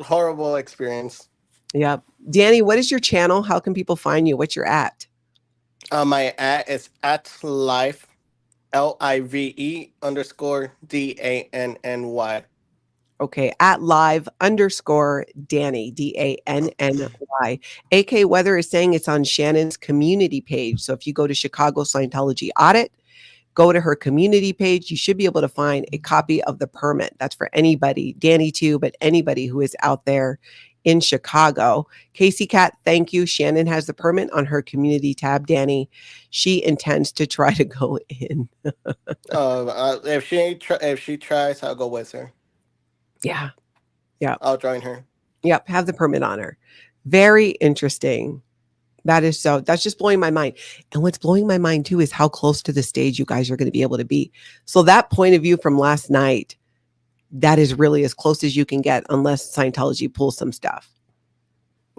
Horrible experience. Yep. Danny, what is your channel? How can people find you? What's your at? My at is at live, LIVE_DANNY. Okay, at live_Danny, DANNY. AK Weather is saying it's on Shannon's community page. So if you go to Chicago Scientology Audit, go to her community page, you should be able to find a copy of the permit. That's for anybody, Danny too, but anybody who is out there in Chicago. Casey Cat, thank you. Shannon has the permit on her community tab, Danny. She intends to try to go in. If she tries, I'll go with her. Yeah. Yeah. I'll join her. Yep. Have the permit on her. Very interesting. That's just blowing my mind. And what's blowing my mind too is how close to the stage you guys are going to be able to be. So that point of view from last night, that is really as close as you can get unless Scientology pulls some stuff.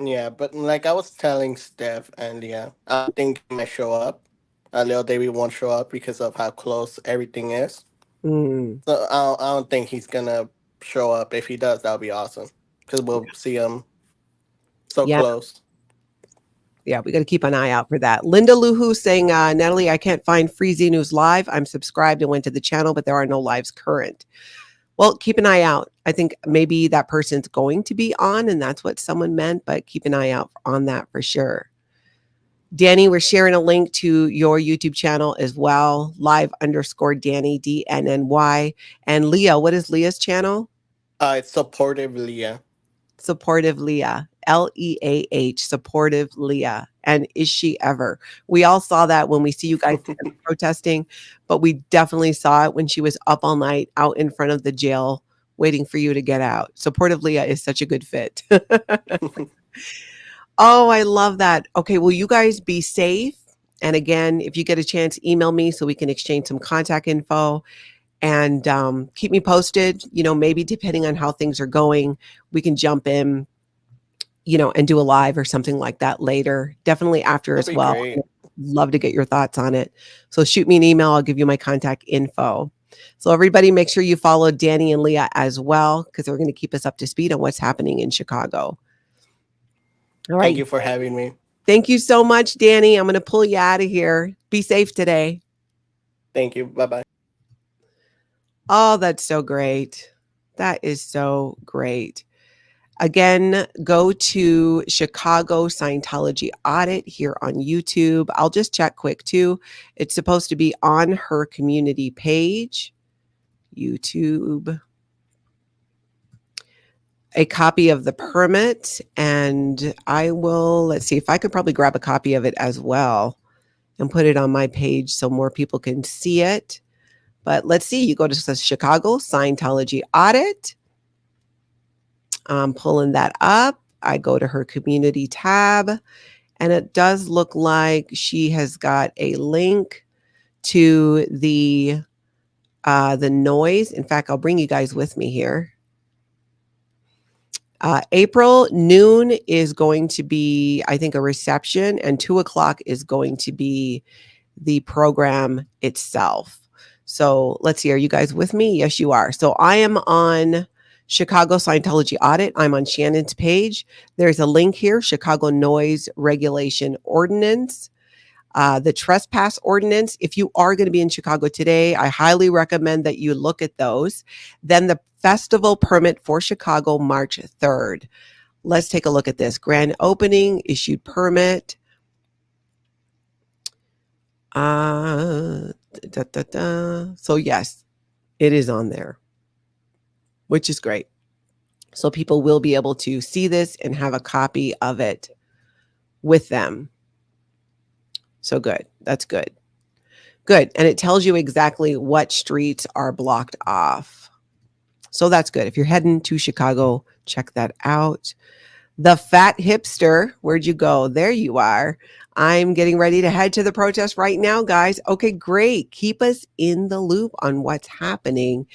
Yeah, but like I was telling Steph and I think he might show up. Little David won't show up because of how close everything is. Mm. So I don't think he's gonna show up. If he does, that'll be awesome because we'll see him so close. Yeah, we got to keep an eye out for that. Linda Luhu saying, Natalie, I can't find Freezy News Live. I'm subscribed and went to the channel, but there are no lives current. Well, keep an eye out. I think maybe that person's going to be on and that's what someone meant, but keep an eye out on that for sure. Danny, we're sharing a link to your YouTube channel as well. Live_Danny, DNNY. And Leah, what is Leah's channel? It's Supportive Leah. Supportive Leah. LEAH. Supportive Leah. And is she ever? We all saw that when we see you guys protesting, but we definitely saw it when she was up all night out in front of the jail waiting for you to get out. Supportive Leah is such a good fit. Oh, I love that. Okay, well, you guys be safe. And again, if you get a chance, email me so we can exchange some contact info and keep me posted. You know, maybe depending on how things are going, we can jump in, you know, and do a live or something like that later. Definitely after as well. Great. Love to get your thoughts on it. So shoot me an email. I'll give you my contact info. So everybody make sure you follow Danny and Leah as well because they're going to keep us up to speed on what's happening in Chicago. All right. Thank you for having me. Thank you so much, Danny. I'm going to pull you out of here. Be safe today. Thank you. Bye-bye. Oh, that's so great. That is so great. Again, go to Chicago Scientology Audit here on YouTube. I'll just check quick too. It's supposed to be on her community page, YouTube. a copy of the permit, and I will, let's see if I could probably grab a copy of it as well and put it on my page so more people can see it. But let's see, you go to the Chicago Scientology audit. I'm pulling that up. I go to her community tab, and it does look like she has got a link to the noise. In fact, I'll bring you guys with me here. April noon is going to be, I think, a reception, and 2 o'clock is going to be the program itself. So let's see, are you guys with me? Yes, you are. So I am on Chicago Scientology Audit. I'm on Shannon's page. There's a link here, Chicago Noise Regulation Ordinance. The trespass ordinance, if you are going to be in Chicago today, I highly recommend that you look at those. Then the festival permit for Chicago, March 3rd. Let's take a look at this. Grand opening, issued permit. So yes, it is on there, which is great. So people will be able to see this and have a copy of it with them. So good. That's good. Good. And it tells you exactly what streets are blocked off. So that's good. If you're heading to Chicago, check that out. The Fat Hipster, where'd you go? There you are. I'm getting ready to head to the protest right now, guys. Okay, great. Keep us in the loop on what's happening.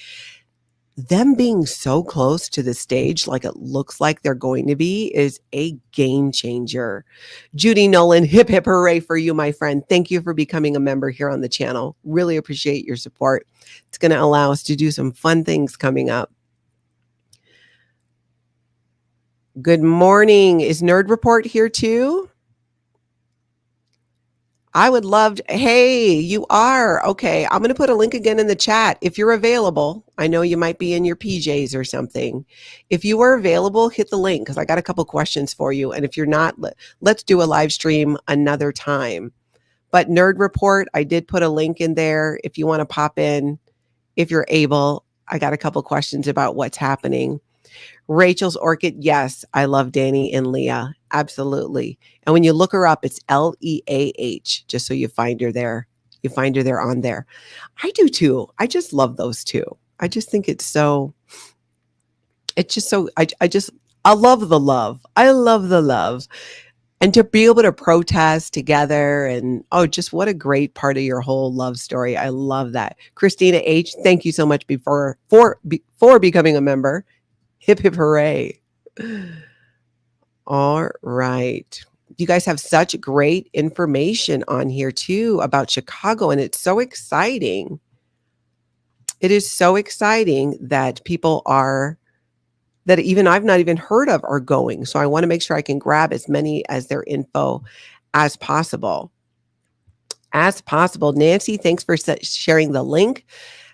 Them being so close to the stage, like it looks like they're going to be, is a game changer. Judy Nolan, hip, hip, hooray for you, my friend. Thank you for becoming a member here on the channel. Really appreciate your support. It's going to allow us to do some fun things coming up. Good morning. Is Nerd Report here too? I would love to. Hey, you are. Okay. I'm going to put a link again in the chat. If you're available, I know you might be in your PJs or something. If you are available, hit the link because I got a couple questions for you. And if you're not, let's do a live stream another time. But Nerd Report, I did put a link in there. If you want to pop in, if you're able, I got a couple questions about what's happening. Rachel's Orchid, yes, I love Danny and Leah. Absolutely. And when you look her up, it's Leah, just so you find her there. You find her there on there. I do too. I just love those two. I just think it's so, I love the love. I love the love. And to be able to protest together and, oh, just what a great part of your whole love story. I love that. Christina H., thank you so much for becoming a member. Hip, hip, hooray. All right. You guys have such great information on here too about Chicago, and it's so exciting. It is so exciting that people are, that even I've not even heard of are going. So I want to make sure I can grab as many as their info as possible. Nancy, thanks for sharing the link.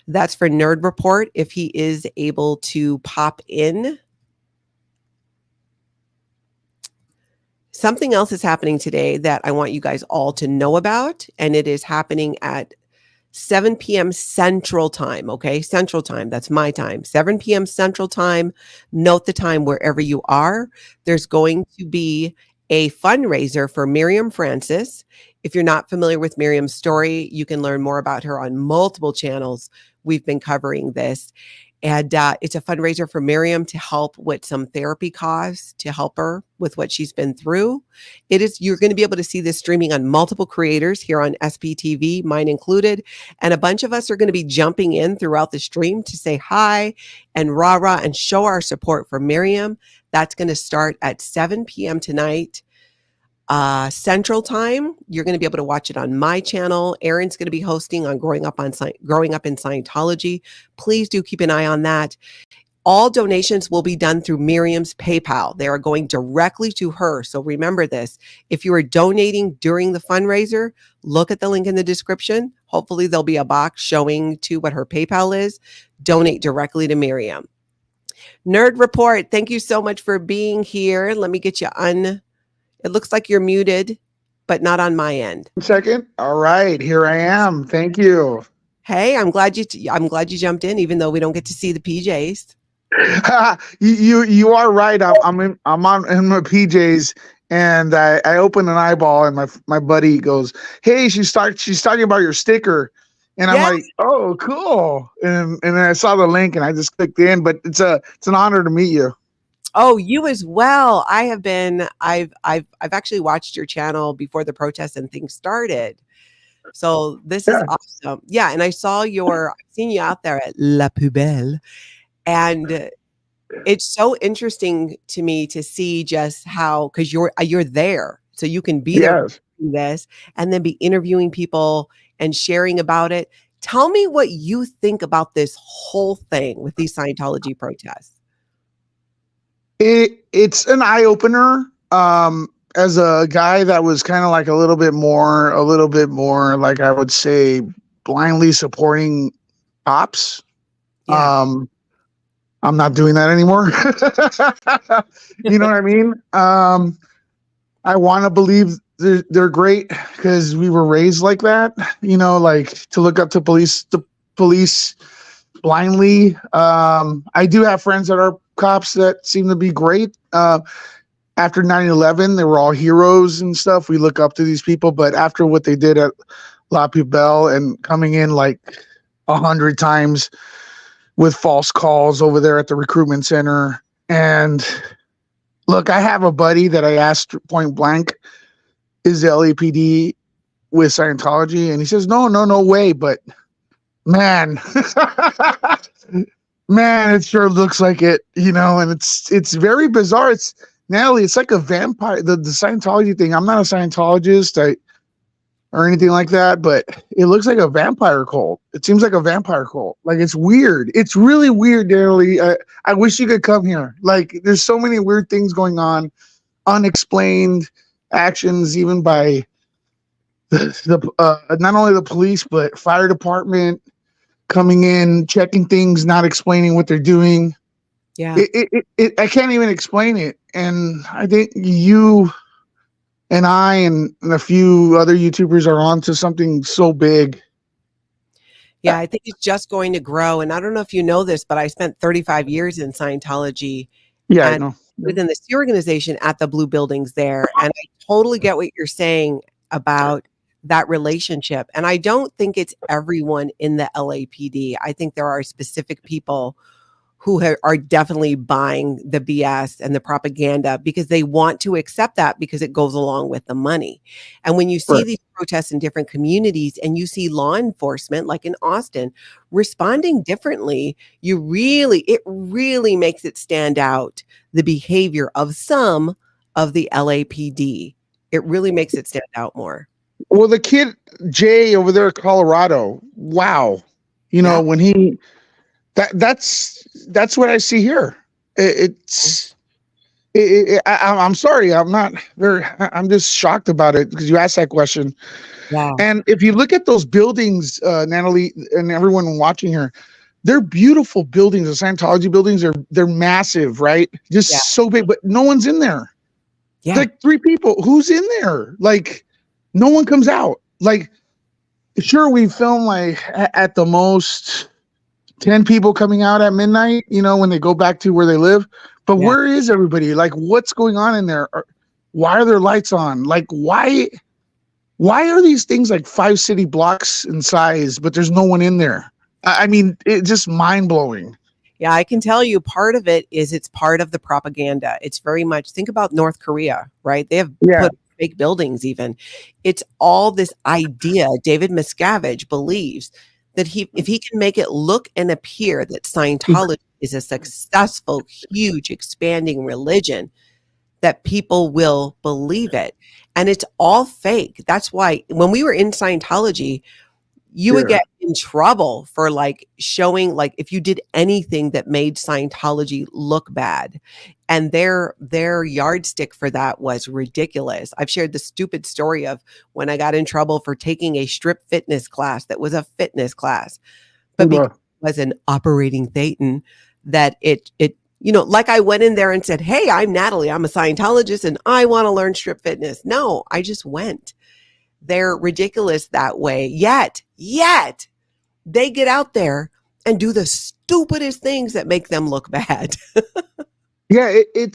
That's for Nerd Report, if he is able to pop in. Something else is happening today that I want you guys all to know about, and it is happening at 7 p.m. Central Time, okay? Central Time, that's my time. 7 p.m. Central Time. Note the time wherever you are. There's going to be a fundraiser for Mirriam Francis. If you're not familiar with Mirriam's story, you can learn more about her on multiple channels. We've been covering this. And it's a fundraiser for Mirriam to help with some therapy costs, to help her with what she's been through. You're going to be able to see this streaming on multiple creators here on SPTV, mine included. And a bunch of us are going to be jumping in throughout the stream to say hi and rah-rah and show our support for Mirriam. That's going to start at 7 p.m. tonight. Central Time. You're going to be able to watch it on my channel. Aaron's going to be hosting on Growing Up in Scientology. Please do keep an eye on that. All donations will be done through Mirriam's PayPal. They are going directly to her. So remember this. If you are donating during the fundraiser, look at the link in the description. Hopefully there'll be a box showing to what her PayPal is. Donate directly to Mirriam. Nerd Report, thank you so much for being here. Let me get you It looks like you're muted, but not on my end. 1 second. All right, here I am. Thank you. Hey, I'm glad you jumped in, even though we don't get to see the PJs. You are right. I'm in my PJs, and I open an eyeball, and my buddy goes, "Hey, she's talking about your sticker," and I'm like, "Oh, cool!" And then I saw the link, and I just clicked in. But it's an honor to meet you. Oh, you as well. I've actually watched your channel before the protests and things started. So this is awesome. Yeah, and I've seen you out there at La Poubelle, and it's so interesting to me to see just how, because you're there, so you can be there doing this and then be interviewing people and sharing about it. Tell me what you think about this whole thing with these Scientology protests. It's an eye opener. As a guy that was kind of like a little bit more, like I would say, blindly supporting cops. Yeah. I'm not doing that anymore. You know what I mean? I want to believe they're great because we were raised like that, like to look up to police blindly. I do have friends that are cops that seem to be great. After 9/11, they were all heroes and stuff. We look up to these people, but after what they did at La Poubelle and coming in like 100 times with false calls over there at the recruitment center. And look, I have a buddy that I asked point blank, is the LAPD with Scientology? And he says, no way. But man, it sure looks like it, and it's very bizarre. Natalie, it's like a vampire, the Scientology thing. I'm not a Scientologist or anything like that, but it looks like a vampire cult. It seems like a vampire cult. Like, it's weird. It's really weird, Natalie. I wish you could come here. Like, there's so many weird things going on, unexplained actions, even by not only the police, but fire department coming in, checking things, not explaining what they're doing. Yeah. I can't even explain it. And I think you and I and a few other YouTubers are onto something so big. Yeah, I think it's just going to grow. And I don't know if you know this, but I spent 35 years in Scientology. Yeah, I know. Within the SEA organization at the Blue Buildings there. And I totally get what you're saying about that relationship. And I don't think it's everyone in the LAPD. I think there are specific people who are definitely buying the BS and the propaganda because they want to accept that because it goes along with the money. And when you see these protests in different communities and you see law enforcement, like in Austin, responding differently, it really makes it stand out, the behavior of some of the LAPD. It really makes it stand out more. Well, the kid, Jay, over there in Colorado, wow. When he... That's what I see here. I'm sorry. I'm just shocked about it because you asked that question. Wow. And if you look at those buildings, Natalie and everyone watching here, they're beautiful buildings. The Scientology buildings they're massive, right? Just so big, but no one's in there. Yeah. It's like 3 people. Who's in there? Like, no one comes out. Like, sure, we film like at the most 10 people coming out at midnight, when they go back to where they live. But where is everybody? Like, what's going on in there? Why are there lights on? Like, why are these things like 5 city blocks in size, but there's no one in there? I mean, it's just mind blowing. Yeah, I can tell you part of it is it's part of the propaganda. It's very much, think about North Korea, right? They have put fake buildings even. It's all this idea. David Miscavige believes that if he can make it look and appear that Scientology is a successful, huge, expanding religion, that people will believe it. And it's all fake. That's why when we were in Scientology, you would get in trouble for like showing, like if you did anything that made Scientology look bad. And their yardstick for that was ridiculous. I've shared the stupid story of when I got in trouble for taking a strip fitness class that was a fitness class. But because it was an operating thetan, that it like I went in there and said, hey, I'm Natalie, I'm a Scientologist and I want to learn strip fitness. No, I just went. They're ridiculous that way. Yet they get out there and do the stupidest things that make them look bad. Yeah, it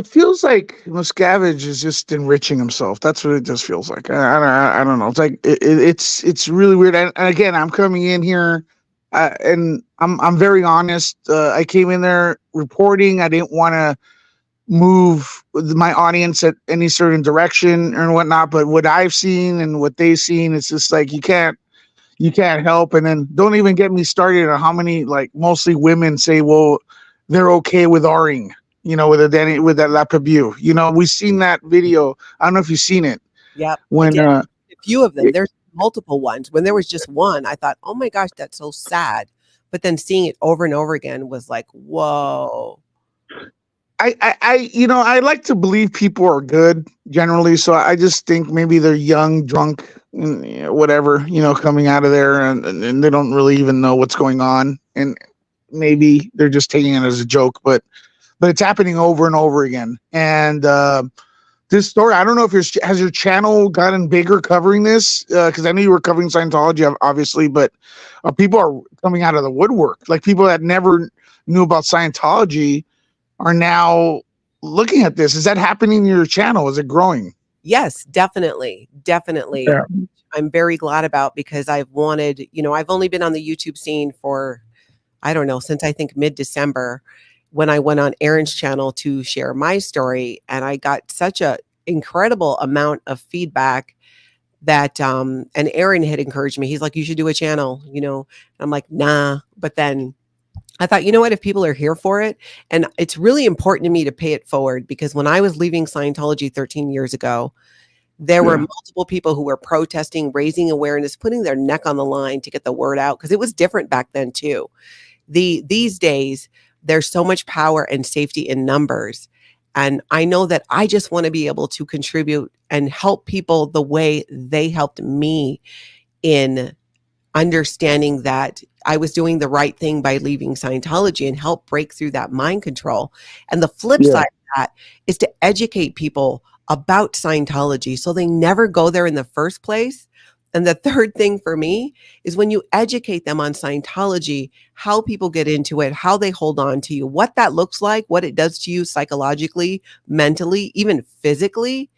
feels like Miscavige is just enriching himself. That's what it just feels like. I don't know. It's like it's really weird. And again, I'm coming in here, and I'm very honest. I came in there reporting. I didn't want to move my audience at any certain direction or whatnot. But what I've seen and what they've seen, it's just like you can't help. And then don't even get me started on how many, like, mostly women say, well, they're okay with R-ing, with that La Poubelle. We've seen that video. I don't know if you've seen it. Yep. When a few of them, there's multiple ones. When there was just one, I thought, oh my gosh, that's so sad. But then seeing it over and over again was like, whoa. I like to believe people are good generally. So I just think maybe they're young, drunk, whatever, coming out of there and they don't really even know what's going on. And maybe they're just taking it as a joke, but it's happening over and over again. And this story, I don't know if has your channel gotten bigger covering this? Because I know you were covering Scientology, obviously, but people are coming out of the woodwork. Like people that never knew about Scientology are now looking at this. Is that happening in your channel? Is it growing? Yes, definitely. Yeah. I'm very glad about, because I've wanted, I've only been on the YouTube scene for, I don't know, since I think mid-December, when I went on Aaron's channel to share my story. And I got such a incredible amount of feedback that, and Aaron had encouraged me. He's like, you should do a channel, I'm like, nah. But then I thought, you know what, if people are here for it, and it's really important to me to pay it forward, because when I was leaving Scientology 13 years ago, there were multiple people who were protesting, raising awareness, putting their neck on the line to get the word out, because it was different back then too. These days, there's so much power and safety in numbers. And I know that I just want to be able to contribute and help people the way they helped me in understanding that I was doing the right thing by leaving Scientology, and help break through that mind control. And the flip side of that is to educate people about Scientology so they never go there in the first place. And the third thing for me is when you educate them on Scientology, how people get into it, how they hold on to you, what that looks like, what it does to you psychologically, mentally, even physically,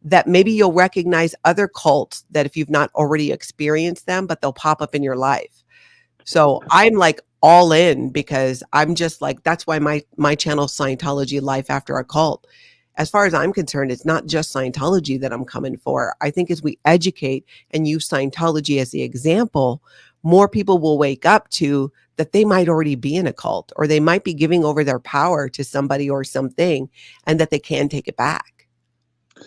that maybe you'll recognize other cults that if you've not already experienced them, but they'll pop up in your life. So I'm like all in, because I'm just like, that's why my channel, Scientology Life After a Cult. As far as I'm concerned, it's not just Scientology that I'm coming for. I think as we educate and use Scientology as the example, more people will wake up to that they might already be in a cult, or they might be giving over their power to somebody or something, and that they can take it back.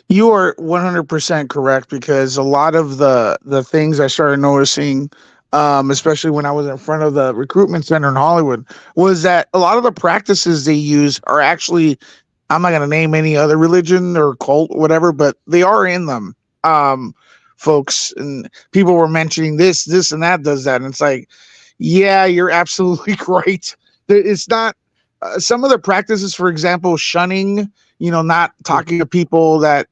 You are 100% correct, because a lot of the things I started noticing, especially when I was in front of the recruitment center in Hollywood, was that a lot of the practices they use are actually, I'm not going to name any other religion or cult or whatever, but they are in them, folks. And people were mentioning this and that does that. And it's like, yeah, you're absolutely right. It's not some of the practices, for example, shunning, not talking to people that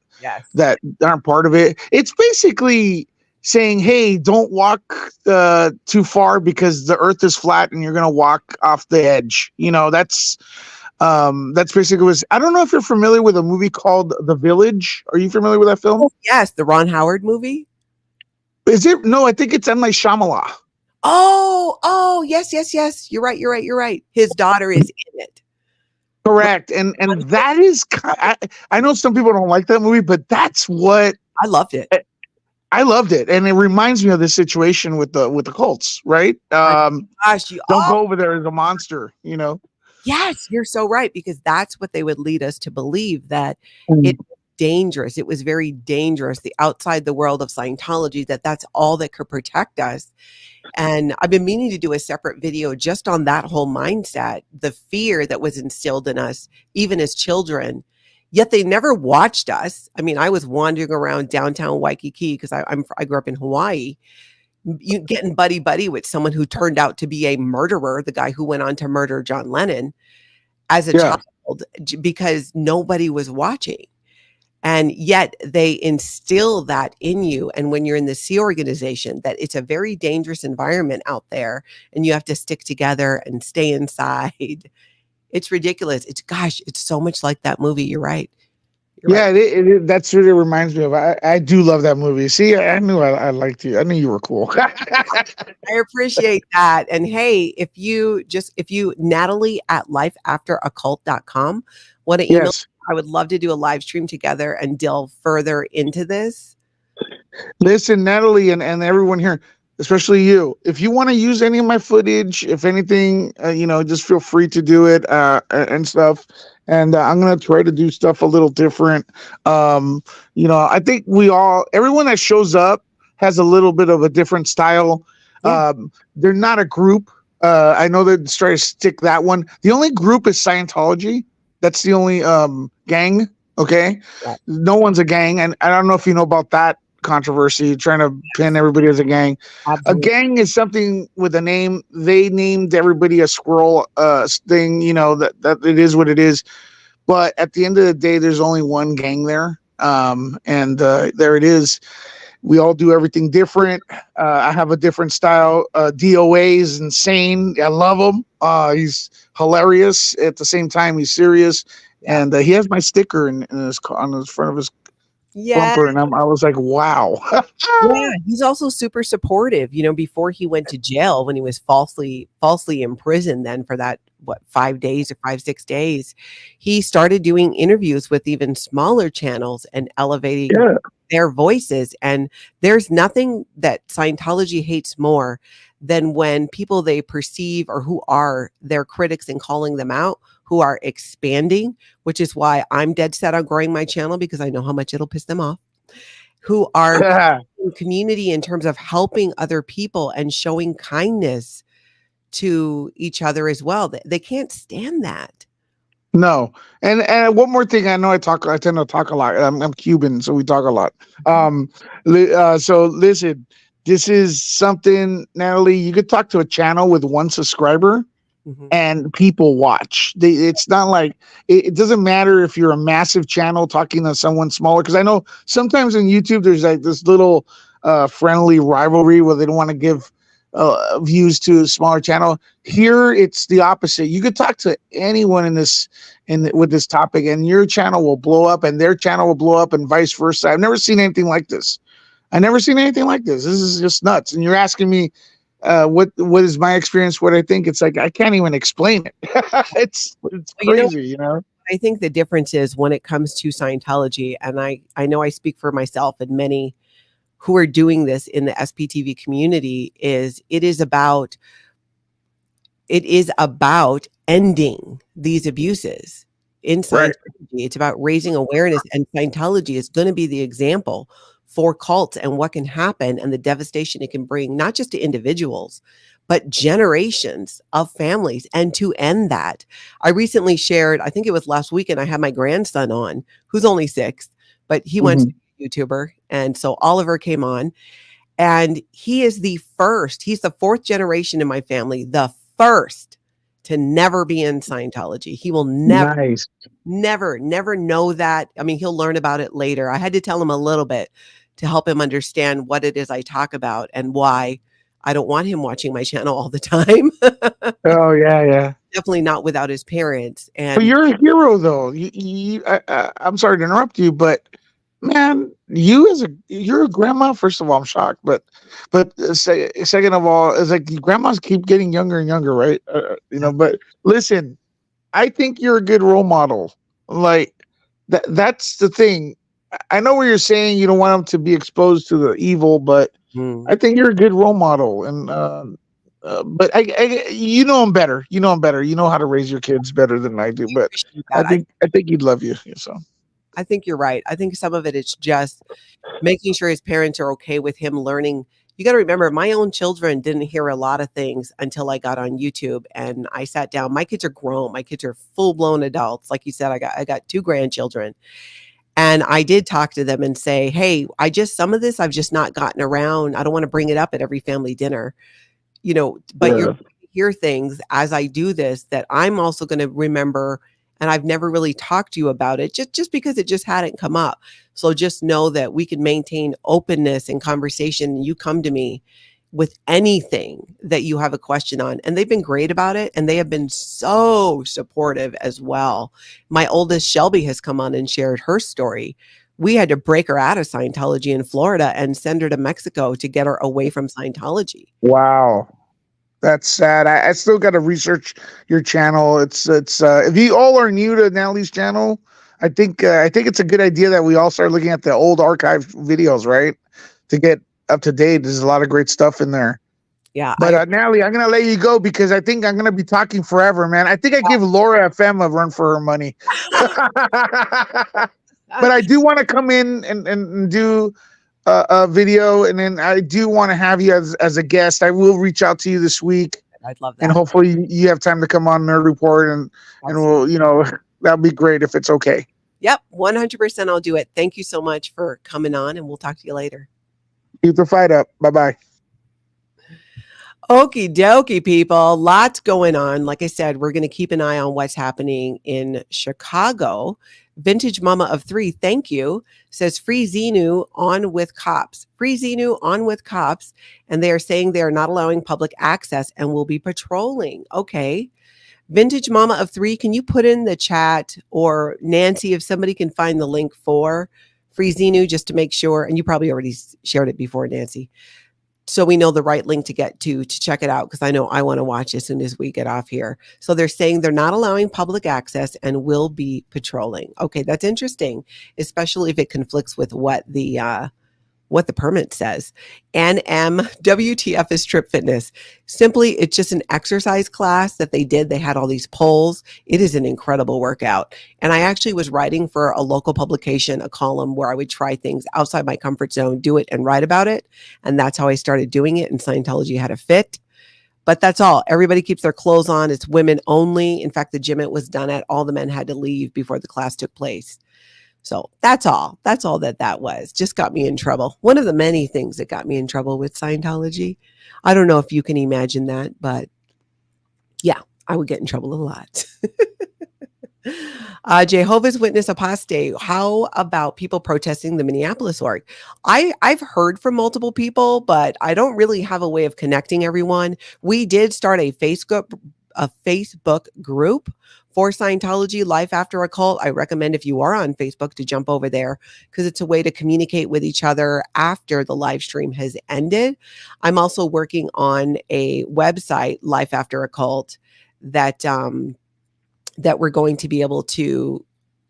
aren't part of it. It's basically saying, hey, don't walk too far because the earth is flat and you're going to walk off the edge. That's basically was. I don't know if you're familiar with a movie called The Village. Are you familiar with that film? Oh, yes, the Ron Howard movie. Is it? No, I think it's M. Night Shyamalan. Oh, yes. You're right. His daughter is in it. Correct, and that is. I know some people don't like that movie, but that's what I loved it. I loved it, and it reminds me of this situation with the cults, right? Don't go over there as a monster, Yes, you're so right, because that's what they would lead us to believe, that it's dangerous. It was very dangerous, the outside the world of Scientology, that's all that could protect us. And I've been meaning to do a separate video just on that whole mindset, the fear that was instilled in us, even as children, yet they never watched us. I mean, I was wandering around downtown Waikiki because I grew up in Hawaii, you getting buddy with someone who turned out to be a murderer, the guy who went on to murder John Lennon as a child, because nobody was watching. And yet they instill that in you. And when you're in the Sea organization, that it's a very dangerous environment out there and you have to stick together and stay inside. It's ridiculous. It's so much like that movie. You're right. Yeah, that's what it reminds me of. I do love that movie. See, I knew I liked you. I knew you were cool. I appreciate that. And hey, if you Natalie at lifeafteraccult.com, want to email, Yes. I would love to do a live stream together and delve further into this. Listen, Natalie, and everyone here, especially you, if you want to use any of my footage, if anything, just feel free to do it and stuff. And I'm going to try to do stuff a little different. I think everyone that shows up has a little bit of a different style. Yeah. They're not a group. I know they're trying to stick that one. The only group is Scientology. That's the only gang. Okay. Yeah. No one's a gang. And I don't know if you know about that controversy, trying to pin everybody as a gang. Absolutely. A gang is something with a name. They named everybody a squirrel thing, that it is what it is. But at the end of the day, there's only one gang there. And there it is. We all do everything different. I have a different style. D.O.A is insane. I love him. He's hilarious. At the same time, he's serious. And he has my sticker on his front of his bumper, and I was like, wow. Yeah, he's also super supportive. Before he went to jail, when he was falsely imprisoned, then for that 5 days or 6 days, he started doing interviews with even smaller channels and elevating their voices. And there's nothing that Scientology hates more than when people they perceive or who are their critics and calling them out, who are expanding, which is why I'm dead set on growing my channel, because I know how much it'll piss them off, who are in community in terms of helping other people and showing kindness to each other as well. They can't stand that. No. And one more thing, I know I tend to talk a lot. I'm Cuban, so we talk a lot. So listen, this is something, Natalie, you could talk to a channel with 1 subscriber. Mm-hmm. And people watch. It's not like it doesn't matter if you're a massive channel talking to someone smaller, because I know sometimes on YouTube there's like this little friendly rivalry where they don't want to give views to a smaller channel. Here it's the opposite. You could talk to anyone with this topic, and your channel will blow up, and their channel will blow up, and vice versa. I've never seen anything like this. This is just nuts. And you're asking me what is my experience, what I think. It's like I can't even explain it. it's crazy, I think the difference is when it comes to Scientology, and I know I speak for myself and many who are doing this in the SPTV community, it is about ending these abuses in Scientology. Right. It's about raising awareness, and Scientology is going to be the example for cults and what can happen and the devastation it can bring, not just to individuals, but generations of families. And to end that, I recently shared, I think it was last weekend, I had my grandson on, who's only 6, but he went to YouTuber. And so Oliver came on, and he's the 4th generation in my family, the first to never be in Scientology. He will never know that. I mean, he'll learn about it later. I had to tell him a little bit to help him understand what it is I talk about and why I don't want him watching my channel all the time. Oh, yeah. Definitely not without his parents. And but you're a hero, though. I'm sorry to interrupt you, but man, you're a grandma. First of all, I'm shocked, but second of all, it's like grandmas keep getting younger and younger, right? But listen, I think you're a good role model. Like that's the thing. I know what you're saying. You don't want them to be exposed to the evil, but I think you're a good role model. And but you know him better. You know how to raise your kids better than I do. But I think he'd love you. So I think you're right. I think some of it is just making sure his parents are okay with him learning. You got to remember, my own children didn't hear a lot of things until I got on YouTube, and I sat down. My kids are grown. My kids are full-blown adults. Like you said, I got 2 grandchildren. And I did talk to them and say, hey, some of this I've just not gotten around. I don't want to bring it up at every family dinner, but you're going to hear things as I do this that I'm also going to remember and I've never really talked to you about it just because it just hadn't come up. So just know that we can maintain openness and conversation. And you come to me with anything that you have a question on. And they've been great about it. And they have been so supportive as well. My oldest, Shelby, has come on and shared her story. We had to break her out of Scientology in Florida and send her to Mexico to get her away from Scientology. Wow. That's sad. I still got to research your channel. It's if you all are new to Natalie's channel, I think it's a good idea that we all start looking at the old archive videos, right? To get up to date. There's a lot of great stuff in there. Yeah. But Natalie, I'm gonna let you go because I think I'm gonna be talking forever, man. I think I give Laura FM a run for her money. But I do want to come in and do a video, and then I do want to have you as a guest. I will reach out to you this week. I'd love that. And hopefully you have time to come on Nerd Report, and we'll, that'd be great if it's okay. Yep, 100% I'll do it. Thank you so much for coming on, and we'll talk to you later. Keep the fight up. Bye-bye. Okie dokie, people. Lots going on. Like I said, we're going to keep an eye on what's happening in Chicago. Vintage Mama of 3, thank you, says Free Xenu on with cops. Free Xenu on with cops. And they are saying they are not allowing public access and will be patrolling. Okay. Vintage Mama of 3, can you put in the chat, or Nancy, if somebody can find the link for Free Xenu, just to make sure. And you probably already shared it before, Nancy. So we know the right link to get to check it out, because I know I want to watch as soon as we get off here. So they're saying they're not allowing public access and will be patrolling. Okay, that's interesting, especially if it conflicts with what the permit says. NMWTF is Trip Fitness. Simply, it's just an exercise class that they did. They had all these polls. It is an incredible workout. And I actually was writing for a local publication, a column where I would try things outside my comfort zone, do it, and write about it. And that's how I started doing it. And Scientology had a fit. But that's all. Everybody keeps their clothes on. It's women only. In fact, the gym it was done at, all the men had to leave before the class took place. So that's all. That's all that was. Just got me in trouble. One of the many things that got me in trouble with Scientology. I don't know if you can imagine that, but yeah, I would get in trouble a lot. Jehovah's Witness apostate. How about people protesting the Minneapolis org? I've heard from multiple people, but I don't really have a way of connecting everyone. We did start a Facebook group for Scientology Life After a Cult. I recommend, if you are on Facebook, to jump over there, because it's a way to communicate with each other after the live stream has ended. I'm also working on a website, Life After a Cult, that we're going to be able to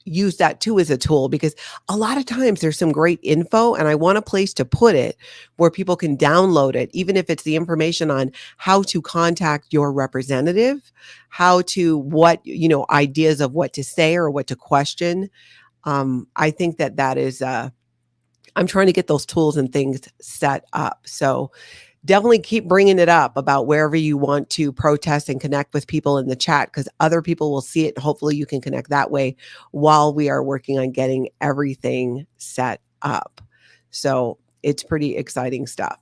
use that too as a tool, because a lot of times there's some great info and I want a place to put it where people can download it, even if it's the information on how to contact your representative, how to, ideas of what to say or what to question. I think that is, I'm trying to get those tools and things set up. So definitely keep bringing it up about wherever you want to protest and connect with people in the chat, because other people will see it. And hopefully you can connect that way while we are working on getting everything set up. So it's pretty exciting stuff.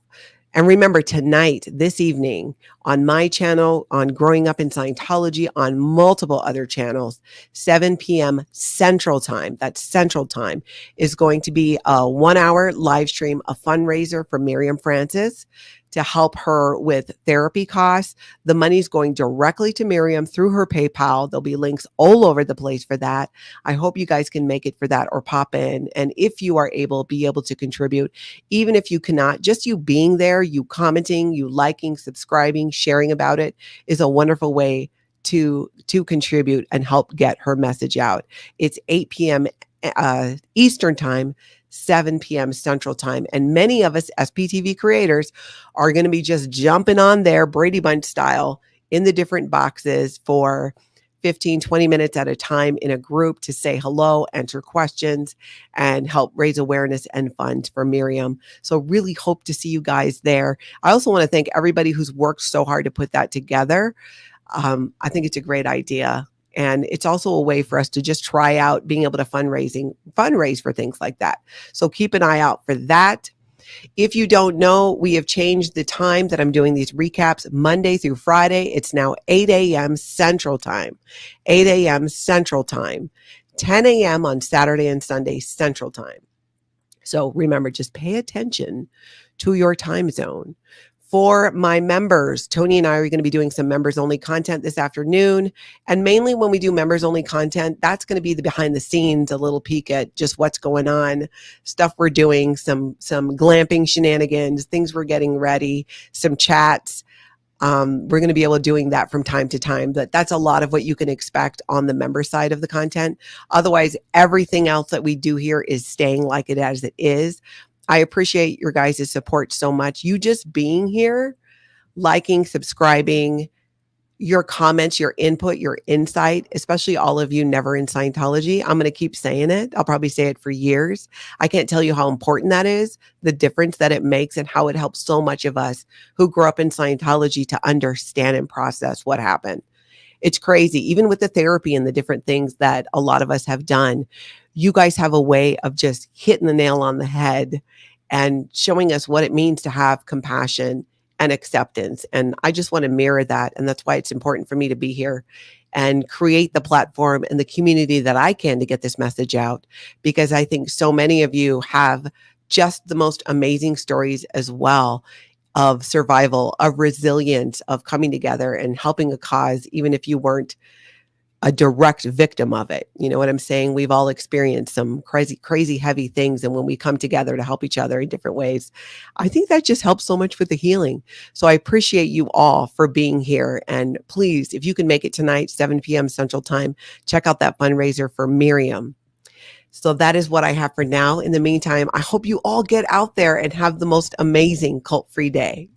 And remember, tonight, this evening, on my channel, on Growing Up in Scientology, on multiple other channels, 7 p.m. Central Time, that's Central Time, is going to be a 1-hour live stream, a fundraiser for Mirriam Francis to help her with therapy costs. The money's going directly to Mirriam through her PayPal. There'll be links all over the place for that. I hope you guys can make it for that or pop in. And if you are able, be able to contribute. Even if you cannot, just you being there, you commenting, you liking, subscribing, sharing about it is a wonderful way to contribute and help get her message out. It's 8 p.m. Eastern Time, 7 p.m. Central Time. And many of us as PTV creators are going to be just jumping on there, Brady Bunch style, in the different boxes for 15, 20 minutes at a time in a group to say hello, answer questions, and help raise awareness and funds for Mirriam. So really hope to see you guys there. I also want to thank everybody who's worked so hard to put that together. I think it's a great idea. And it's also a way for us to just try out being able to fundraise for things like that. So keep an eye out for that. If you don't know, we have changed the time that I'm doing these recaps Monday through Friday. It's now 8 a.m. Central Time, 8 a.m. Central Time, 10 a.m. on Saturday and Sunday Central Time. So remember, just pay attention to your time zone. For my members, Tony and I are going to be doing some members only content this afternoon. And mainly when we do members only content, that's going to be the behind the scenes, a little peek at just what's going on, stuff we're doing, some glamping shenanigans, things we're getting ready, some chats. We're going to be able to doing that from time to time, but that's a lot of what you can expect on the member side of the content. Otherwise, everything else that we do here is staying like it as it is. I appreciate your guys' support so much. You just being here, liking, subscribing, your comments, your input, your insight, especially all of you never in Scientology. I'm going to keep saying it. I'll probably say it for years. I can't tell you how important that is, the difference that it makes, and how it helps so much of us who grew up in Scientology to understand and process what happened. It's crazy. Even with the therapy and the different things that a lot of us have done, you guys have a way of just hitting the nail on the head and showing us what it means to have compassion and acceptance. And I just want to mirror that. And that's why it's important for me to be here and create the platform and the community that I can to get this message out, because I think so many of you have just the most amazing stories as well of survival, of resilience, of coming together and helping a cause, even if you weren't a direct victim of it. You know what I'm saying? We've all experienced some crazy heavy things. And when we come together to help each other in different ways, I think that just helps so much with the healing. So I appreciate you all for being here. And please, if you can make it tonight, 7 p.m. Central Time, check out that fundraiser for Mirriam. So that is what I have for now. In the meantime, I hope you all get out there and have the most amazing cult-free day.